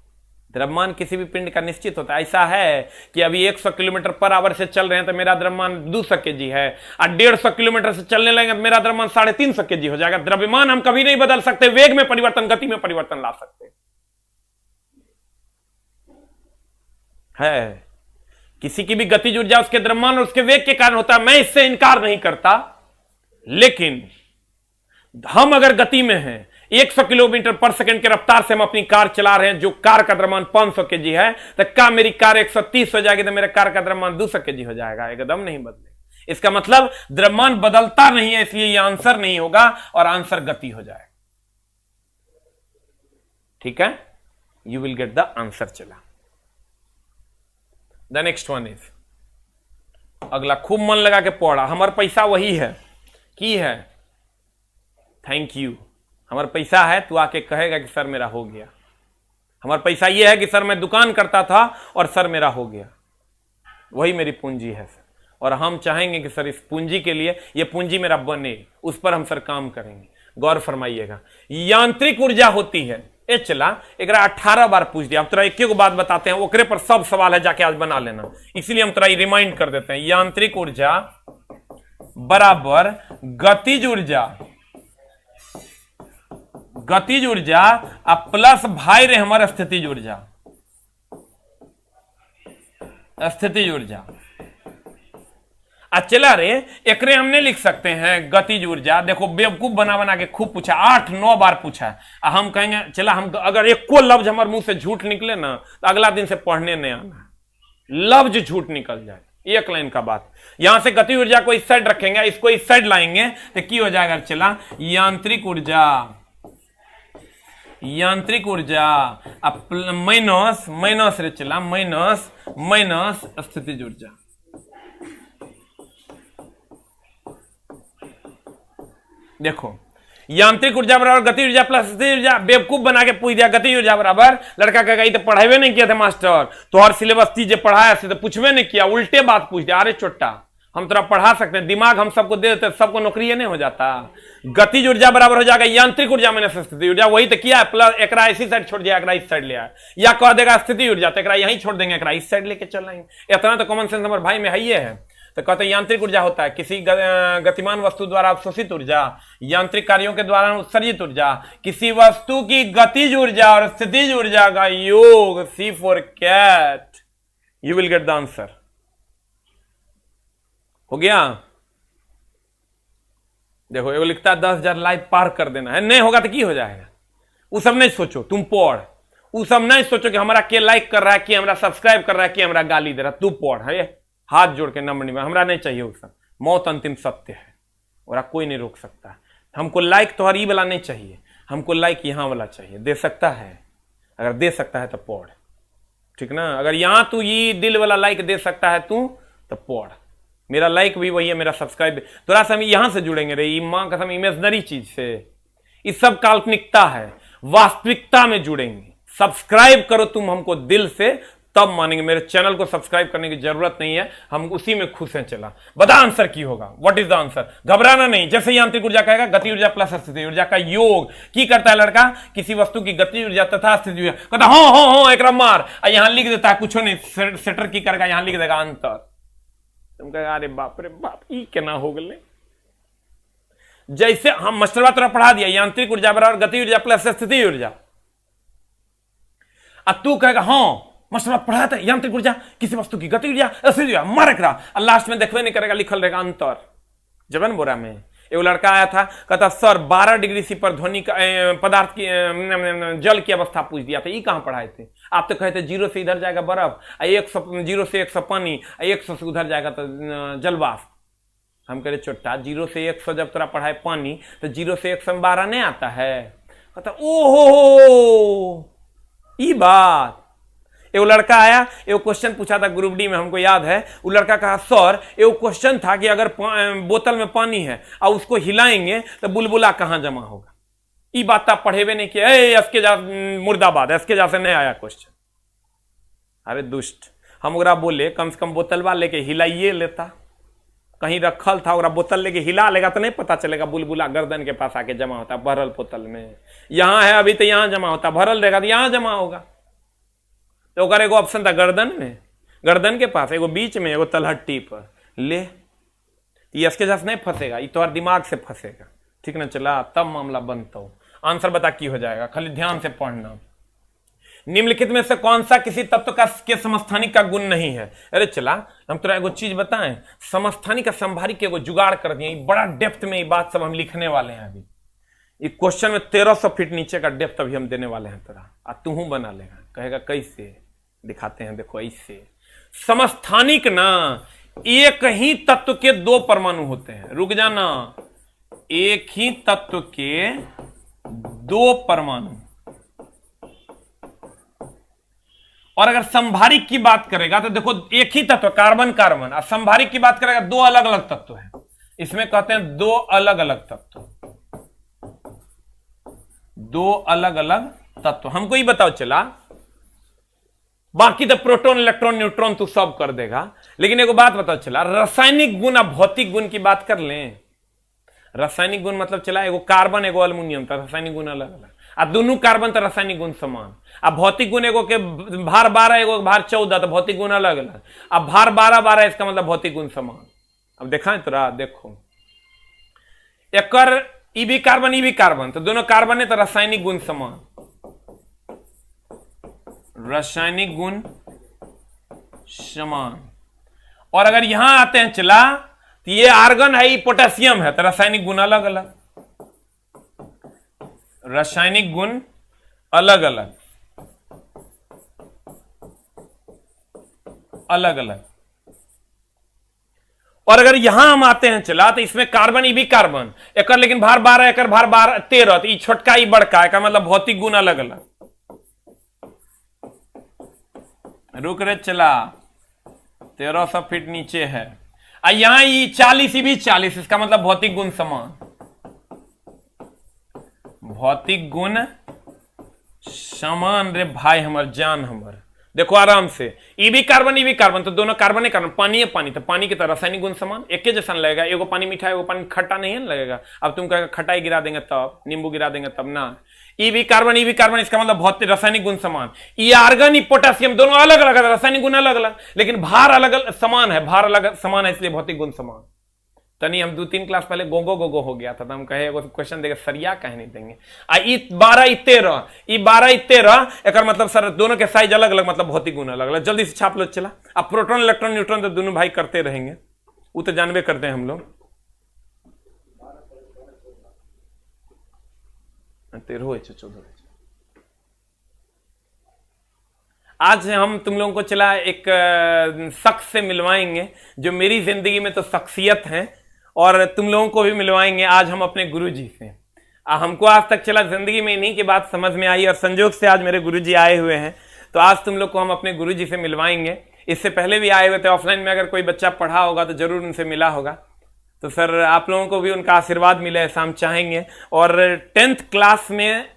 द्रव्यमान किसी भी पिंड का निश्चित होता है। ऐसा है कि अभी 100 किलोमीटर पर आवर से चल रहे हैं तो मेरा द्रव्यमान 200 केजी है, और 150 किलोमीटर से चलने लगेंगे तो मेरा द्रव्यमान 350 केजी हो जाएगा। द्रव्यमान हम कभी नहीं बदल सकते, वेग में परिवर्तन, गति में परिवर्तन ला सकते हैं। किसी की भी गतिज ऊर्जा उसके द्रव्यमान और उसके वेग के कारण होता है, मैं इससे इनकार नहीं करता। लेकिन हम अगर गति में हैं, 100 किलोमीटर पर सेकंड के रफ्तार से हम अपनी कार चला रहे हैं, जो कार का द्रव्यमान 500 केजी है, तो क्या मेरी कार 130 हो जाएगी, तो मेरे कार का द्रव्यमान 200 केजी हो जाएगा? एकदम नहीं बदले। इसका मतलब द्रव्यमान बदलता नहीं है, इसलिए यह आंसर नहीं होगा और आंसर गति हो जाएगा। ठीक है, you will get the answer. चला द नेक्स्ट वन इज, अगला खूब मन लगा के पढ़ा। हमारा पैसा वही है की है, थैंक यू। हमारा पैसा है, तू आके कहेगा कि सर मेरा हो गया। हमारा पैसा यह है कि सर मैं दुकान करता था और सर मेरा हो गया, वही मेरी पूंजी है सर। और हम चाहेंगे कि सर इस पूंजी के लिए, ये पूंजी मेरा बने, उस पर हम सर काम करेंगे। गौर फरमाइएगा, यांत्रिक ऊर्जा होती है। ए चला एक 18 बार पूछ दिया, अब तेरा एक एक बात बताते हैं, ओकरे पर सब सवाल है, जाके आज बना लेना। इसीलिए हम तेरा रिमाइंड कर देते हैं, यांत्रिक ऊर्जा बराबर गतिज ऊर्जा, गतिज ऊर्जा प्लस भाई रे हमारा स्थितिज ऊर्जा, स्थितिज ऊर्जा। चला रे एकरे हमने लिख सकते हैं गतिज ऊर्जा। देखो बेवकूफ बना बना के खूब पूछा, 8-9 बार पूछा। हम कहेंगे चला, हम अगर एक को लफ्ज हमारे मुंह से झूठ निकले ना, तो अगला दिन से पढ़ने नहीं आना, लफ्ज झूठ निकल जाए, एक लाइन का बात। यहां से गति ऊर्जा को इस साइड रखेंगे, इसको इस साइड लाएंगे, तो की हो जाएगा चला, यांत्रिक ऊर्जा यांत्रिक ऊर्जा अब माइनस माइनस रे चला माइनस माइनस स्थितिज ऊर्जा। देखो यांत्रिक ऊर्जा बराबर गति ऊर्जा प्लस स्थितिज ऊर्जा, बेवकूफ बना के पूछ दिया गति ऊर्जा बराबर, लड़का कहेगा ये तो पढ़ावे नहीं किया था मास्टर, तो हर सिलेबस चीजें पढ़ाया तो पूछवे नहीं किया, उल्टे बात पूछ दिया। अरे छोटा हम तोरा पढ़ा सकते हैं, दिमाग हम सबको दे देते, सबको नौकरी नहीं हो जाता। गतिज ऊर्जा बराबर हो जाएगा यांत्रिक ऊर्जा माइनस स्थितिज ऊर्जा, वही तो किया है, प्लस एकरा इसी साइड छोड़ दिया, एकरा इस साइड ले आया, या कह देगा स्थितिज ऊर्जा तो एकरा यहीं छोड़ देंगे, एकरा इस साइड लेके चल आएंगे। इतना तो कॉमन सेंस हमारे भाई में है ही है। तो कहते हैं यांत्रिक ऊर्जा होता है किसी गतिमान वस्तु द्वारा अवशोषित ऊर्जा, यांत्रिक कार्यों के द्वारा उत्सर्जित ऊर्जा, किसी वस्तु की गतिज ऊर्जा और स्थितिज ऊर्जा का योग। C for cat, you will get the answer. हो गया? देखो ये लिखता है 10,000 लाइक पार कर देना है, नहीं होगा तो की हो जाएगा। वो सब नहीं सोचो, तुम पढ़। वो सब नहीं सोचो कि हमारा के लाइक कर रहा है, कि हमारा सब्सक्राइब कर रहा है, कि हमारा गाली दे रहा है। तू पढ़ है, हाथ जोड़ के नंबर नहीं, हमरा नहीं चाहिए वो सब। मौत अंतिम सत्य है और कोई नहीं रोक सकता। हमको लाइक तो हर ई वाला नहीं चाहिए, हमको लाइक यहां वाला चाहिए। दे सकता है? अगर दे सकता है तो पढ़, ठीक ना। अगर यहां तू ये दिल वाला लाइक दे सकता है तू तो पढ़। मेरा लाइक भी वही है, मेरा सब्सक्राइब। थोड़ा सा हम यहां से जुड़ेंगे रे, मां कसम इमेजनरी चीज से। ये सब काल्पनिकता है, वास्तविकता में जुड़ेंगे। सब्सक्राइब करो तुम हमको दिल से, तब मानेंगे। मेरे चैनल को सब्सक्राइब करने की जरूरत नहीं है, हम उसी में खुश हैं। चला बता आंसर की होगा, व्हाट इज द आंसर। घबराना नहीं। जैसे यांत्रिक ऊर्जा कहेगा गति ऊर्जा प्लस स्थिति ऊर्जा का योग की करता है लड़का, किसी वस्तु की गति ऊर्जा तथा स्थिति ऊर्जा कहता हो एक मार, यहां लिख देता है कुछ नहीं, सेटर की करेगा, यहां लिख देगा अंतर। तुम कहेगा अरे बाप रे बाप ई केना हो गए। जैसे हम मास्टरवा तरह पढ़ा दिया यांत्रिक ऊर्जा बराबर गति ऊर्जा प्लस स्थिति ऊर्जा, अब तू कहेगा हाँ मास्टर पढ़ाया था यांत्रिक ऊर्जा किसी वस्तु की गति ऊर्जा मार रहा, लास्ट में देखवे नहीं करेगा, लिखल रहेगा अंतर। जबन बोरा में एक लड़का आया था, कहता सर 12 डिग्री सी पर ध्वनि का पदार्थ की जल की अवस्था पूछ दिया था, ये कहां पढ़ाए थे आप? तो कहते 0 से इधर जाएगा बर्फ, 0 से 100 पानी, 100 से उधर जाएगा तो जलवाष्प। हम कह रहे छोटा 0 से 100 जब तोरा पढ़ाए पानी तो 0 से 100 में 12 नहीं आता है। कहता ओहो ये बात। एक लड़का आया, एक क्वेश्चन पूछा था ग्रुप डी में, हमको याद है। वो लड़का कहा सर एक क्वेश्चन था कि अगर बोतल में पानी है और उसको हिलाएंगे तो बुलबुला कहां जमा होगा। ये बात आप पढ़े हुए नहीं किया, इसके जा मुर्दाबाद, इसके जा से नहीं आया क्वेश्चन। अरे दुष्ट, हम ओकरा बोले कम से कम बोतलवा लेके हिलाइए लेता, कहीं रखल था, बोतल लेके हिला लेगा तो नहीं पता चलेगा बुलबुला गर्दन के पास आके जमा होता भरल बोतल में। यहां है अभी तो यहां जमा होता, भरल रहेगा तो यहां जमा होगा। तो अगर एगो ऑप्शन था गर्दन में, गर्दन के पास, एगो बीच में, एगो तलहट्टी पर ले, ये इसके साथ नहीं फंसेगा, ये तो दिमाग से फंसेगा, ठीक ना। चला तब मामला बनता हो। आंसर बता की हो जाएगा, खाली ध्यान से पढ़ना। निम्नलिखित में से कौन सा किसी तत्व का के समस्थानिक का गुण नहीं है? अरे चला हम तुरा एगो चीज बताएं, समस्थानिक का संभारी के एगो जुगाड़ कर दिए, बड़ा डेप्थ में ये बात सब हम लिखने वाले हैं। अभी ये क्वेश्चन में 1300 फीट नीचे का डेप्थ अभी हम देने वाले हैं तेरा, और तू बना लेगा। कहेगा कैसे? दिखाते हैं, देखो ऐसे। समस्थानिक ना एक ही तत्व के 2 परमाणु होते हैं, रुक जाना, एक ही तत्व के 2 परमाणु। और अगर संभारिक की बात करेगा तो देखो एक ही तत्व कार्बन कार्बन, और संभारिक की बात करेगा 2 अलग अलग तत्व हैं। इसमें कहते हैं 2 अलग अलग तत्व, 2 अलग अलग तत्व। हमको ही बताओ चला, बाकी तो प्रोटॉन इलेक्ट्रॉन न्यूट्रॉन तू सब कर देगा, लेकिन एगो बात बताओ चला, रासायनिक गुण और भौतिक गुण की बात कर लें। रासायनिक गुण मतलब चला एगो कार्बन एगो अल्युमिनियम था, रासायनिक गुण अलग अलग, आ दोनों कार्बन तो रासायनिक गुण समान। अब भौतिक गुण एगो के भार 12 एगो भार 14, तो भौतिक गुण अलग अलग। अब भार 12 इसका मतलब भौतिक गुण समान। अब देखा है तोरा, देखो एकर ई भी कार्बन, तो दोनों कार्बन है तो रासायनिक गुण समान, रासायनिक गुण समान। और अगर यहां आते हैं चला, तो ये आर्गन है, ये पोटेशियम है, तो रासायनिक गुण अलग अलग, रासायनिक गुण अलग अलग, अलग अलग। और अगर यहां हम आते हैं चला तो इसमें कार्बन ई भी कार्बन एक, लेकिन भार 12 एक भार 12 13, तो ई छोटका ई बड़का का मतलब भौतिक गुण अलग अलग। रुक रे चला 1300 फीट नीचे है, यहां ई 40 ई भी 40, इसका मतलब भौतिक गुण समान, भौतिक गुण समान रे भाई हमर जान हमर। देखो आराम से ई भी कार्बन तो दोनों कार्बन है, कार्बन पानी है पानी, तो पानी की तरह रासायनिक गुण समान एक के जैसा लगेगा। एगो पानी मीठा है, एगो पानी खट्टा नहीं है लगेगा। अब तुम कहेगा खटाई गिरा देंगे तब, नींबू गिरा देंगे तब ना। ई भी कार्बन इसका मतलब भौतिक रासायनिक गुण समान। ई आर्गन ई पोटेशियम दोनों अलग अलग है, रासायनिक गुण अलग अलग, लेकिन भार अलग अलग समान है, भार अलग समान है, इसलिए भौतिक गुण समान। तनी हम 2-3 क्लास पहले गोगो हो गया था, तो हम कहे क्वेश्चन देगा सरिया कह नहीं देंगे। ई 12 ई 13 एक मतलब सर दोनों के साइज अलग अलग, मतलब भौतिक गुण अलग अलग। जल्दी से छाप लो चला। अब प्रोटॉन इलेक्ट्रॉन न्यूट्रॉन तो दोनों भाई करते रहेंगे, वो तो जानबे करते हैं हम लोग। 13 आज हम तुम लोगों को चला एक शख्स से मिलवाएंगे जो मेरी जिंदगी में तो शख्सियत हैं, और तुम लोगों को भी मिलवाएंगे आज हम अपने गुरुजी से। हमको आज तक चला जिंदगी में इन्हीं की बात समझ में आई, और संजोग से आज मेरे गुरुजी आए हुए हैं, तो आज तुम लोग को हम अपने गुरुजी से मिलवाएंगे। इससे पहले भी आए हुए थे ऑफलाइन में, अगर कोई बच्चा पढ़ा होगा तो जरूर उनसे मिला होगा। तो सर आप लोगों को भी उनका आशीर्वाद मिले ऐसा हम चाहेंगे। और 10th क्लास में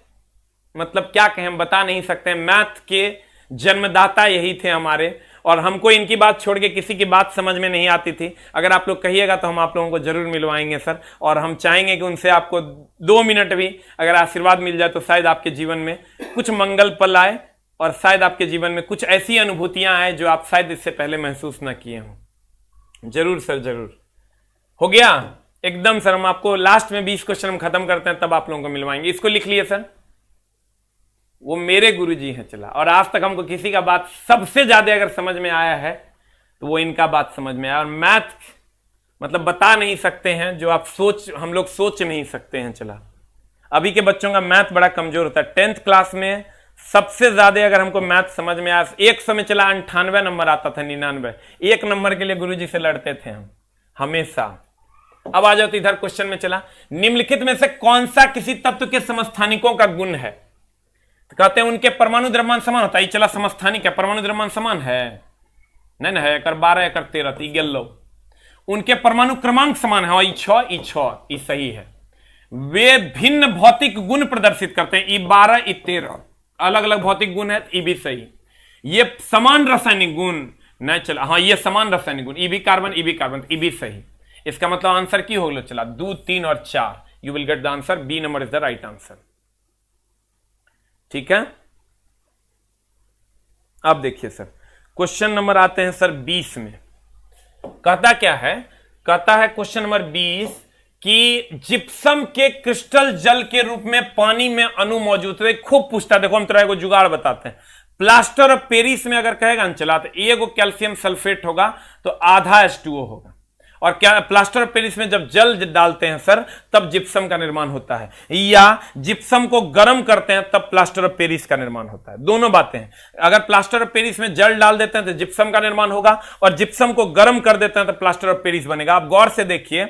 मतलब क्या कहें, हम बता नहीं सकते, मैथ के जन्मदाता यही थे हमारे, और हमको इनकी बात छोड़ के किसी की बात समझ में नहीं आती थी। अगर आप लोग कहिएगा तो हम आप लोगों को जरूर मिलवाएंगे सर, और हम चाहेंगे कि उनसे आपको 2 मिनट भी अगर आशीर्वाद मिल जाए तो शायद आपके जीवन में कुछ मंगल पल आए, और शायद आपके जीवन में कुछ ऐसी अनुभूतियां आए जो आप शायद इससे पहले महसूस ना किए हों। जरूर सर जरूर। हो गया एकदम सर। हम आपको लास्ट में 20 क्वेश्चन हम खत्म करते हैं, तब आप लोगों को मिलवाएंगे। इसको लिख लिए सर, वो मेरे गुरुजी हैं चला, और आज तक हमको किसी का बात सबसे ज्यादा अगर समझ में आया है तो वो इनका बात समझ में आया। और मैथ मतलब बता नहीं सकते हैं, जो आप हम लोग सोच नहीं सकते हैं चला। अभी के बच्चों का मैथ बड़ा कमजोर होता है। 10th क्लास में सबसे ज्यादा अगर हमको मैथ समझ में आया, 100 में चला 98 नंबर आता था, 99, 1 नंबर के लिए गुरुजी से लड़ते थे हम हमेशा। अब आ जाओ तो इधर क्वेश्चन में चला, निम्नलिखित में से कौन सा किसी तत्व के समस्थानिकों का गुण है? तो कहते हैं उनके परमाणु द्रव्यमान समान होता है। चला समस्थानिक है, परमाणु द्रव्यमान समान है नहीं ना है, 12 एक 13 गेल लो। उनके परमाणु क्रमांक समान है, ई 6 सही है। वे भिन्न भौतिक गुण प्रदर्शित करते हैं, ई 12 ई 13 अलग अलग भौतिक गुण है, ई भी सही। ये समान रासायनिक गुण नहीं चला, हाँ ये समान रासायनिक गुण, ई भी कार्बन, ई भी सही। इसका मतलब आंसर की होगा चला 2, 3 और 4। You will get the answer, B number is the right answer. ठीक है, अब देखिए सर क्वेश्चन नंबर आते हैं सर 20 में। कहता क्या है, कहता है क्वेश्चन नंबर 20 कि जिप्सम के क्रिस्टल जल के रूप में पानी में अणु मौजूद है। खूब पूछता है, देखो हम तरह को जुगाड़ बताते हैं। प्लास्टर ऑफ पेरिस में अगर कहेगा चला तो एगो कैल्शियम सल्फेट होगा तो आधा H2O होगा। और क्या प्लास्टर ऑफ पेरिस में जब जल डालते हैं सर तब जिप्सम का निर्माण होता है, या जिप्सम को गर्म करते हैं तब प्लास्टर ऑफ पेरिस का निर्माण होता है। दोनों बातें हैं। अगर प्लास्टर ऑफ पेरिस में जल डाल देते हैं तो जिप्सम का निर्माण होगा, और जिप्सम को गर्म कर देते हैं तो प्लास्टर ऑफ पेरिस बनेगा। आप गौर से देखिए,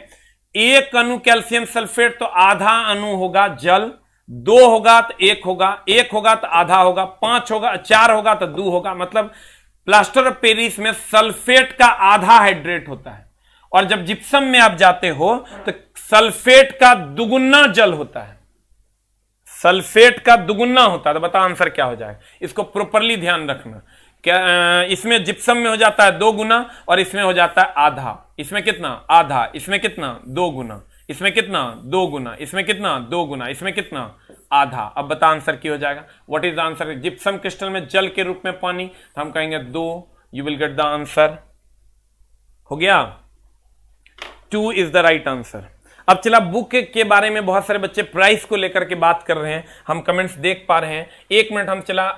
1 अणु कैल्शियम सल्फेट तो आधा अणु होगा जल, 2 होगा तो 1 होगा, 1 होगा तो आधा होगा, 5 होगा 4 होगा तो 2 होगा। मतलब प्लास्टर ऑफ पेरिस में सल्फेट का आधा हाइड्रेट होता है, और जब जिप्सम में आप जाते हो तो सल्फेट का दुगुना जल होता है, सल्फेट का दुगुना होता है। तो बता आंसर क्या हो जाएगा, इसको प्रॉपरली ध्यान रखना। क्या इसमें जिप्सम में हो जाता है 2 गुना, और इसमें हो जाता है आधा। इसमें कितना आधा, इसमें कितना 2 गुना, इसमें कितना 2 गुना, इसमें कितना 2 गुना, इसमें कितना आधा। अब बता आंसर की हो जाएगा, what is the answer? Gypsum crystal में जल के रूप में पानी, तो हम कहेंगे 2। You will get the answer. हो गया, 2 इज द राइट आंसर। अब चला बुक के बारे में बहुत सारे बच्चे प्राइस को लेकर के बात कर रहे हैं, हम कमेंट्स देख पा रहे हैं। 1 मिनट हम चला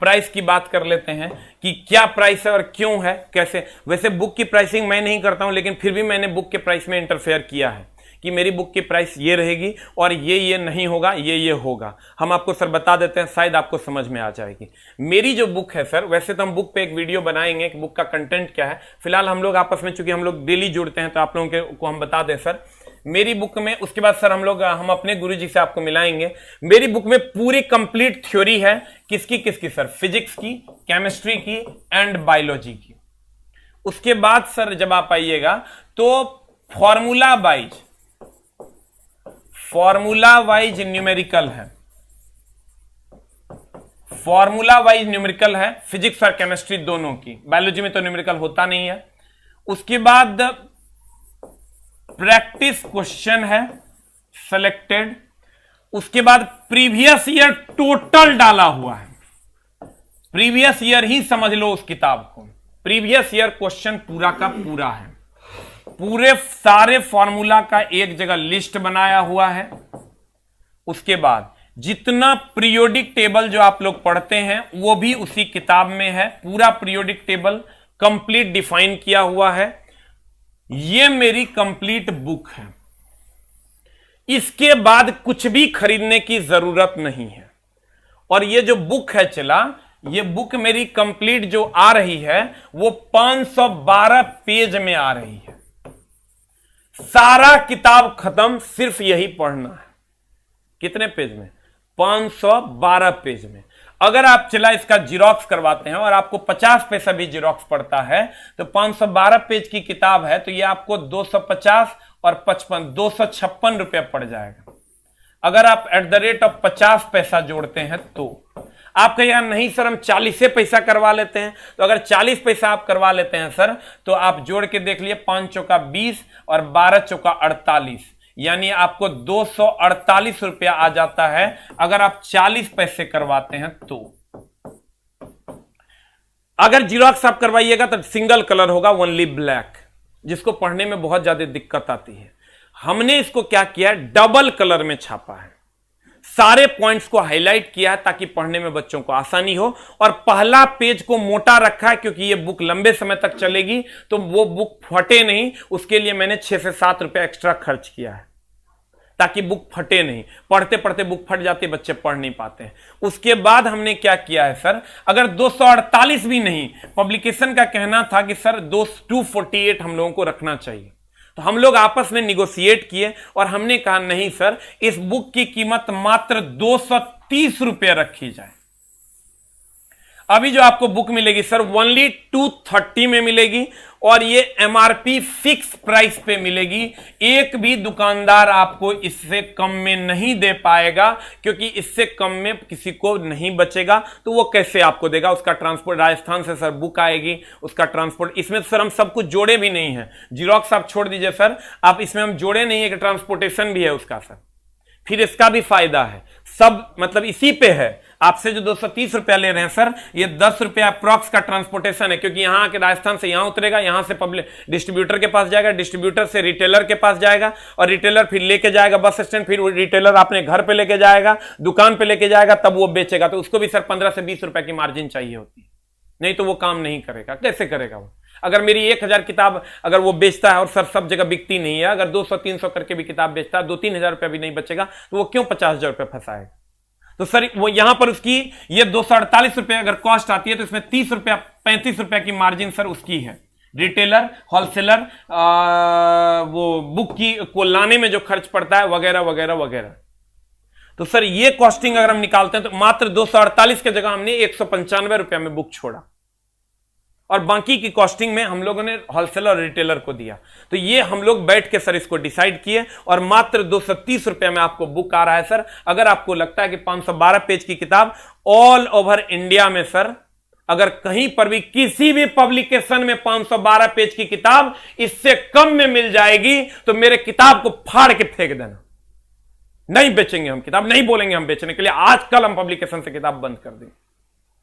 प्राइस की बात कर लेते हैं कि क्या प्राइस है और क्यों है, कैसे। वैसे बुक की प्राइसिंग मैं नहीं करता हूं, लेकिन फिर भी मैंने बुक के प्राइस में इंटरफेयर किया है, कि मेरी बुक की प्राइस ये रहेगी और ये नहीं होगा, ये होगा। हम आपको सर बता देते हैं, शायद आपको समझ में आ जाएगी। मेरी जो बुक है सर, वैसे तो हम बुक पे एक वीडियो बनाएंगे कि बुक का कंटेंट क्या है। फिलहाल हम लोग आपस में, चूंकि हम लोग डेली जुड़ते हैं, तो आप लोगों को हम बता दें सर, मेरी बुक में, उसके बाद सर हम अपने गुरुजी से आपको मिलाएंगे। मेरी बुक में पूरी कंप्लीट थ्योरी है। किसकी सर? फिजिक्स की, केमिस्ट्री की एंड बायोलॉजी की। उसके बाद सर जब आप आइएगा तो फॉर्मूला वाइज न्यूमेरिकल है, फॉर्मूला वाइज न्यूमेरिकल है फिजिक्स और केमिस्ट्री दोनों की। बायोलॉजी में तो न्यूमेरिकल होता नहीं है। उसके बाद प्रैक्टिस क्वेश्चन है सेलेक्टेड। उसके बाद प्रीवियस ईयर टोटल डाला हुआ है, प्रीवियस ईयर ही समझ लो उस किताब को। प्रीवियस ईयर क्वेश्चन पूरा का पूरा है, पूरे सारे फॉर्मूला का एक जगह लिस्ट बनाया हुआ है। उसके बाद जितना पीरियोडिक टेबल जो आप लोग पढ़ते हैं वो भी उसी किताब में है, पूरा पीरियोडिक टेबल कंप्लीट डिफाइन किया हुआ है। ये मेरी कंप्लीट बुक है। इसके बाद कुछ भी खरीदने की जरूरत नहीं है। और ये जो बुक है चला, ये बुक मेरी कंप्लीट जो आ रही है वो 512 पेज में आ रही है। सारा किताब खत्म, सिर्फ यही पढ़ना है। कितने पेज में? 512 पेज में। अगर आप चला इसका जिरोक्स करवाते हैं और आपको 50 पैसा भी जिरोक्स पड़ता है तो 512 पेज की किताब है, तो ये आपको 250 और 55 256 रुपया पड़ जाएगा। अगर आप @50 पैसा जोड़ते हैं तो आप कहें यार नहीं सर हम 40 पैसा करवा लेते हैं, तो अगर 40 पैसा आप करवा लेते हैं सर तो आप जोड़ के देख लिए, 5 चौका 20 और 12 चौका 48, यानी आपको 248 रुपया आ जाता है अगर आप 40 पैसे करवाते हैं तो। अगर जिरोक्स आप करवाइएगा तो सिंगल कलर होगा, ओनली ब्लैक, जिसको पढ़ने में बहुत ज्यादा दिक्कत आती है। हमने इसको क्या किया, डबल कलर में छापा है, सारे पॉइंट्स को हाईलाइट किया है ताकि पढ़ने में बच्चों को आसानी हो। और पहला पेज को मोटा रखा है क्योंकि ये बुक लंबे समय तक चलेगी, तो वो बुक फटे नहीं, उसके लिए मैंने 6 से 7 रुपए एक्स्ट्रा खर्च किया है ताकि बुक फटे नहीं। पढ़ते पढ़ते बुक फट जाती है, बच्चे पढ़ नहीं पाते हैं। उसके बाद हमने क्या किया है सर, अगर 248 भी नहीं, पब्लिकेशन का कहना था कि सर 248 हम लोगों को रखना चाहिए, तो हम लोग आपस में निगोशिएट किए और हमने कहा नहीं सर, इस बुक की कीमत मात्र 230 रुपये रखी जाए। अभी जो आपको बुक मिलेगी सर ओनली 230 में मिलेगी और ये MRP फिक्स प्राइस पे मिलेगी। एक भी दुकानदार आपको इससे कम में नहीं दे पाएगा, क्योंकि इससे कम में किसी को नहीं बचेगा। तो वो कैसे आपको देगा? उसका ट्रांसपोर्ट, राजस्थान से सर बुक आएगी, उसका ट्रांसपोर्ट, इसमें सर हम सब कुछ जोड़े भी नहीं है। जिरोक्स आप छोड़ दीजिए सर, आप इसमें हम जोड़े नहीं है कि ट्रांसपोर्टेशन भी है उसका सर, फिर इसका भी फायदा है। सब मतलब इसी पे है। आपसे जो 230 रुपया ले रहे हैं सर, ये 10 रुपया अप्रॉक्स का ट्रांसपोर्टेशन है, क्योंकि यहां के राजस्थान से यहां उतरेगा, यहां से पब्लिक डिस्ट्रीब्यूटर के पास जाएगा, डिस्ट्रीब्यूटर से रिटेलर के पास जाएगा और रिटेलर फिर लेके जाएगा बस स्टैंड, फिर रिटेलर अपने घर पे लेके जाएगा, दुकान पे लेके जाएगा, तब वो बेचेगा। तो उसको भी सर 15 से 20 रुपए की मार्जिन चाहिए होती है, नहीं तो वो काम नहीं करेगा। कैसे करेगा वो? अगर मेरी 1000 किताब अगर वो बेचता है और सर सब जगह बिकती नहीं है, अगर 200-300 करके भी किताब बेचता है, 2-3 हजार रुपया भी नहीं बचेगा, तो वो क्यों 50,000 रुपया फंसाएगा? तो सर वो यहां पर उसकी ये 248 रुपये अगर कॉस्ट आती है तो इसमें 30 रुपया 35 रुपया की मार्जिन सर उसकी है। रिटेलर, होलसेलर, वो बुक की को लाने में जो खर्च पड़ता है वगैरह वगैरह वगैरह। तो सर ये कॉस्टिंग अगर हम निकालते हैं तो मात्र 248 के जगह हमने 195 रुपया में बुक छोड़ा और बाकी की कॉस्टिंग में हम लोगों ने होलसेलर और रिटेलर को दिया। तो ये हम लोग बैठ के सर इसको डिसाइड किए और मात्र 230 रुपए में आपको बुक आ रहा है सर। अगर आपको लगता है कि 512 पेज की किताब ऑल ओवर इंडिया में सर, अगर कहीं पर भी किसी भी पब्लिकेशन में 512 पेज की किताब इससे कम में मिल जाएगी तो मेरे किताब को फाड़ के फेंक देना। नहीं बेचेंगे हम किताब, नहीं बोलेंगे हम बेचने के लिए, आज कल हम पब्लिकेशन से किताब बंद कर देंगे।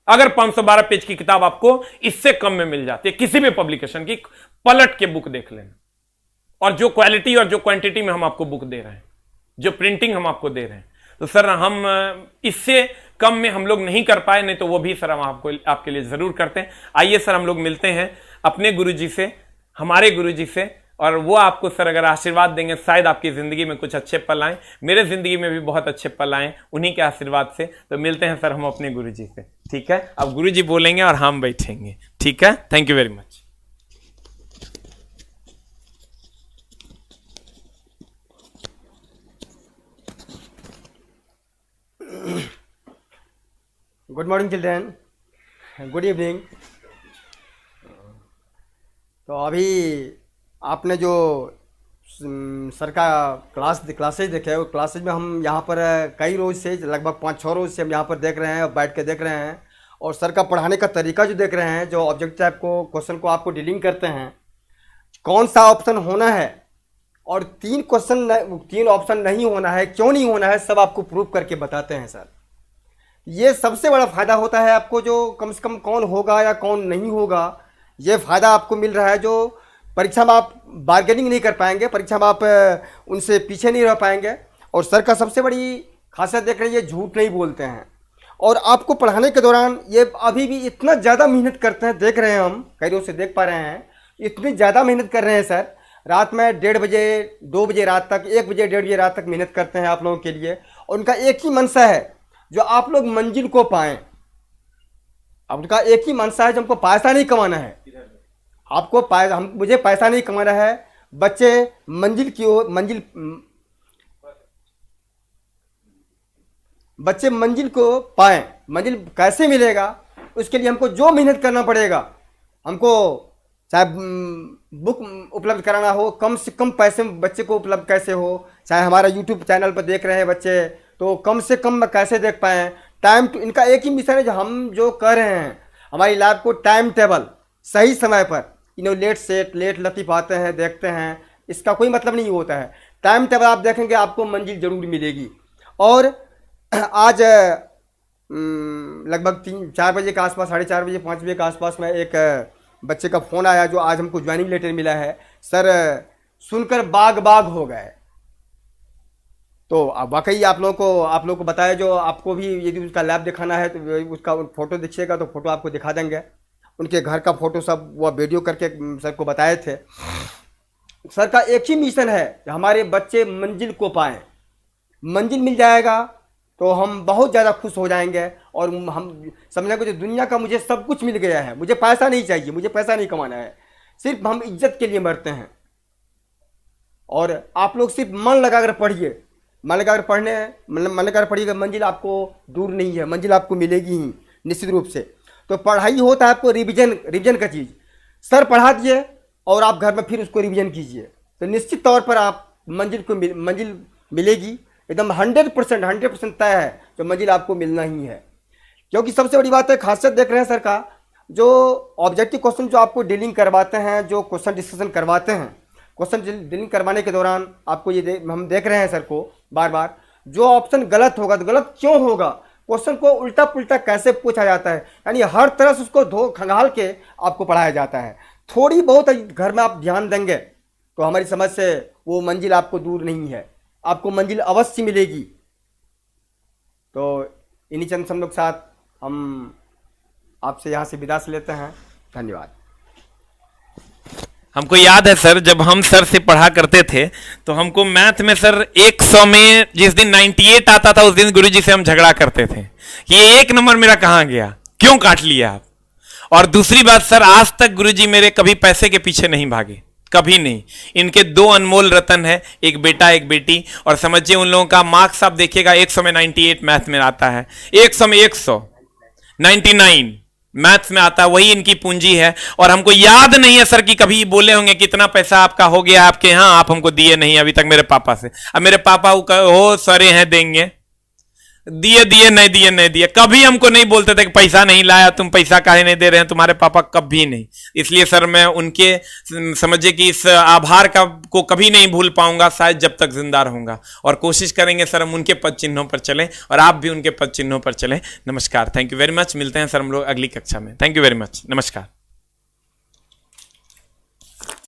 अगर 512 पेज की किताब आपको इससे कम में मिल जाती है किसी भी पब्लिकेशन की, पलट के बुक देख लेना। और जो क्वालिटी और जो क्वांटिटी में हम आपको बुक दे रहे हैं, जो प्रिंटिंग हम आपको दे रहे हैं, तो सर हम इससे कम में हम लोग नहीं कर पाए, नहीं तो वो भी सर हम आपके लिए जरूर करते हैं। आइए सर हम लोग मिलते हैं अपने गुरुजी से, हमारे गुरुजी से, और वो आपको सर अगर आशीर्वाद देंगे शायद आपकी ज़िंदगी में कुछ अच्छे पल आएँ। मेरे ज़िंदगी में भी बहुत अच्छे पल आए उन्हीं के आशीर्वाद से। तो मिलते हैं सर हम अपने गुरुजी से, ठीक है? अब गुरुजी बोलेंगे और हम बैठेंगे, ठीक है? Thank you very much. Good morning children, good evening. तो अभी आपने जो सर का क्लासेज देखे, वो क्लासेज में हम यहाँ पर कई रोज़ से, लगभग 5-6 रोज़ से हम यहाँ पर देख रहे हैं और बैठ के देख रहे हैं। और सर का पढ़ाने का तरीका जो देख रहे हैं, जो ऑब्जेक्टिव टाइप को क्वेश्चन को आपको डीलिंग करते हैं, कौन सा ऑप्शन होना है और 3 ऑप्शन नहीं होना है, क्यों नहीं होना है, सब आपको प्रूव करके बताते हैं सर। ये सबसे बड़ा फ़ायदा होता है आपको, जो कम से कम कौन होगा या कौन नहीं होगा, ये फ़ायदा आपको मिल रहा है। जो परीक्षा में आप बार्गेनिंग नहीं कर पाएंगे, परीक्षा में आप उनसे पीछे नहीं रह पाएंगे। और सर का सबसे बड़ी खासियत देख रहे हैं, ये झूठ नहीं बोलते हैं। और आपको पढ़ाने के दौरान ये अभी भी इतना ज़्यादा मेहनत करते हैं, देख रहे हैं हम कई रोज से देख पा रहे हैं, इतनी ज़्यादा मेहनत कर रहे हैं सर। रात में 1:30 बजे 2 बजे रात तक, 1 बजे 1:30 बजे रात तक मेहनत करते हैं आप लोगों के लिए। और उनका एक ही मंशा है, जो आप लोग मंजिल को पाएँ। अब उनका एक ही मंशा है, जो हमको पैसा नहीं कमाना है, आपको मुझे पैसा नहीं कमाना है, बच्चे मंजिल की ओर बच्चे मंजिल को पाएं। मंजिल कैसे मिलेगा, उसके लिए हमको जो मेहनत करना पड़ेगा, हमको चाहे बुक उपलब्ध कराना हो, कम से कम पैसे में बच्चे को उपलब्ध कैसे हो, चाहे हमारा यूट्यूब चैनल पर देख रहे हैं बच्चे तो कम से कम कैसे देख पाएँ। टाइम इनका एक ही मिशन है, जो हम जो कर रहे हैं, हमारी लैब को टाइम टेबल सही समय पर, इन्हों लेट लतीफ़ आते हैं, देखते हैं, इसका कोई मतलब नहीं होता है। टाइम टेबल आप देखेंगे, आपको मंजिल ज़रूर मिलेगी। और आज लगभग 3-4 बजे के आसपास, 4:30 बजे 5 बजे के आसपास में एक बच्चे का फ़ोन आया, जो आज हमको ज्वाइनिंग लेटर मिला है। सर सुनकर बाग हो गए। तो अब वाकई आप लोगों को बताया, जो आपको भी यदि उसका लैब दिखाना है तो उसका फ़ोटो दिखिएगा, तो फ़ोटो आपको दिखा देंगे, उनके घर का फ़ोटो सब वो वीडियो करके सर को बताए थे। सर का एक ही मिशन है, हमारे बच्चे मंजिल को पाएँ। मंजिल मिल जाएगा तो हम बहुत ज़्यादा खुश हो जाएंगे। और हम समझेंगे कि दुनिया का मुझे सब कुछ मिल गया है, मुझे पैसा नहीं चाहिए, मुझे पैसा नहीं कमाना है, सिर्फ हम इज्जत के लिए मरते हैं। और आप लोग सिर्फ मन लगाकर पढ़िए, मन लगाकर पढ़िएगा, मंजिल आपको दूर नहीं है, मंजिल आपको मिलेगी ही निश्चित रूप से। तो पढ़ाई होता है आपको रिवीजन का चीज़। सर पढ़ा दिए और आप घर में फिर उसको रिवीजन कीजिए, तो निश्चित तौर पर आप मंजिल मिलेगी। एकदम 100% तय है, जो मंजिल आपको मिलना ही है। क्योंकि सबसे बड़ी बात है, खासियत देख रहे हैं सर का, जो ऑब्जेक्टिव क्वेश्चन जो आपको डीलिंग करवाते हैं, जो क्वेश्चन डिस्कशन करवाते हैं, क्वेश्चन डीलिंग करवाने के दौरान आपको हम देख रहे हैं सर को बार बार, जो ऑप्शन गलत होगा तो गलत क्यों होगा, क्वेश्चन को उल्टा पुल्टा कैसे पूछा जाता है, यानी हर तरह से उसको खंगाल के आपको पढ़ाया जाता है। थोड़ी बहुत घर में आप ध्यान देंगे तो हमारी समझ से वो मंजिल आपको दूर नहीं है, आपको मंजिल अवश्य मिलेगी। तो इन्हीं चंद शब्दों के साथ हम आपसे यहाँ से विदा से लेते हैं। धन्यवाद। हमको याद है सर, जब हम सर से पढ़ा करते थे तो हमको मैथ में सर 100 में जिस दिन 98 आता था, उस दिन गुरुजी से हम झगड़ा करते थे कि ये 1 नंबर मेरा कहाँ गया, क्यों काट लिया आप। और दूसरी बात सर, आज तक गुरुजी मेरे कभी पैसे के पीछे नहीं भागे, कभी नहीं। इनके 2 अनमोल रतन है, एक बेटा एक बेटी। और समझिए उन लोगों का मार्क्स आप देखिएगा, 100 में 98 मैथ में आता है, 100 में 199 मैथ्स में आता है, वही इनकी पूंजी है। और हमको याद नहीं है सर कि कभी बोले होंगे कितना पैसा आपका हो गया आपके यहाँ, आप हमको दिए नहीं अभी तक मेरे पापा से। अब मेरे पापा हो सरे हैं देंगे, दिए नहीं दिए, कभी हमको नहीं बोलते थे कि पैसा नहीं लाया, तुम पैसा काहे नहीं दे रहे हैं तुम्हारे पापा, कभी नहीं। इसलिए सर मैं उनके समझिए कि इस आभार को कभी नहीं भूल पाऊंगा, शायद जब तक जिंदा रहूंगा। और कोशिश करेंगे सर हम उनके पद चिन्हों पर चलें और आप भी उनके पद चिन्हों पर चलें। नमस्कार, थैंक यू वेरी मच। मिलते हैं सर हम लोग अगली कक्षा में। थैंक यू वेरी मच, नमस्कार।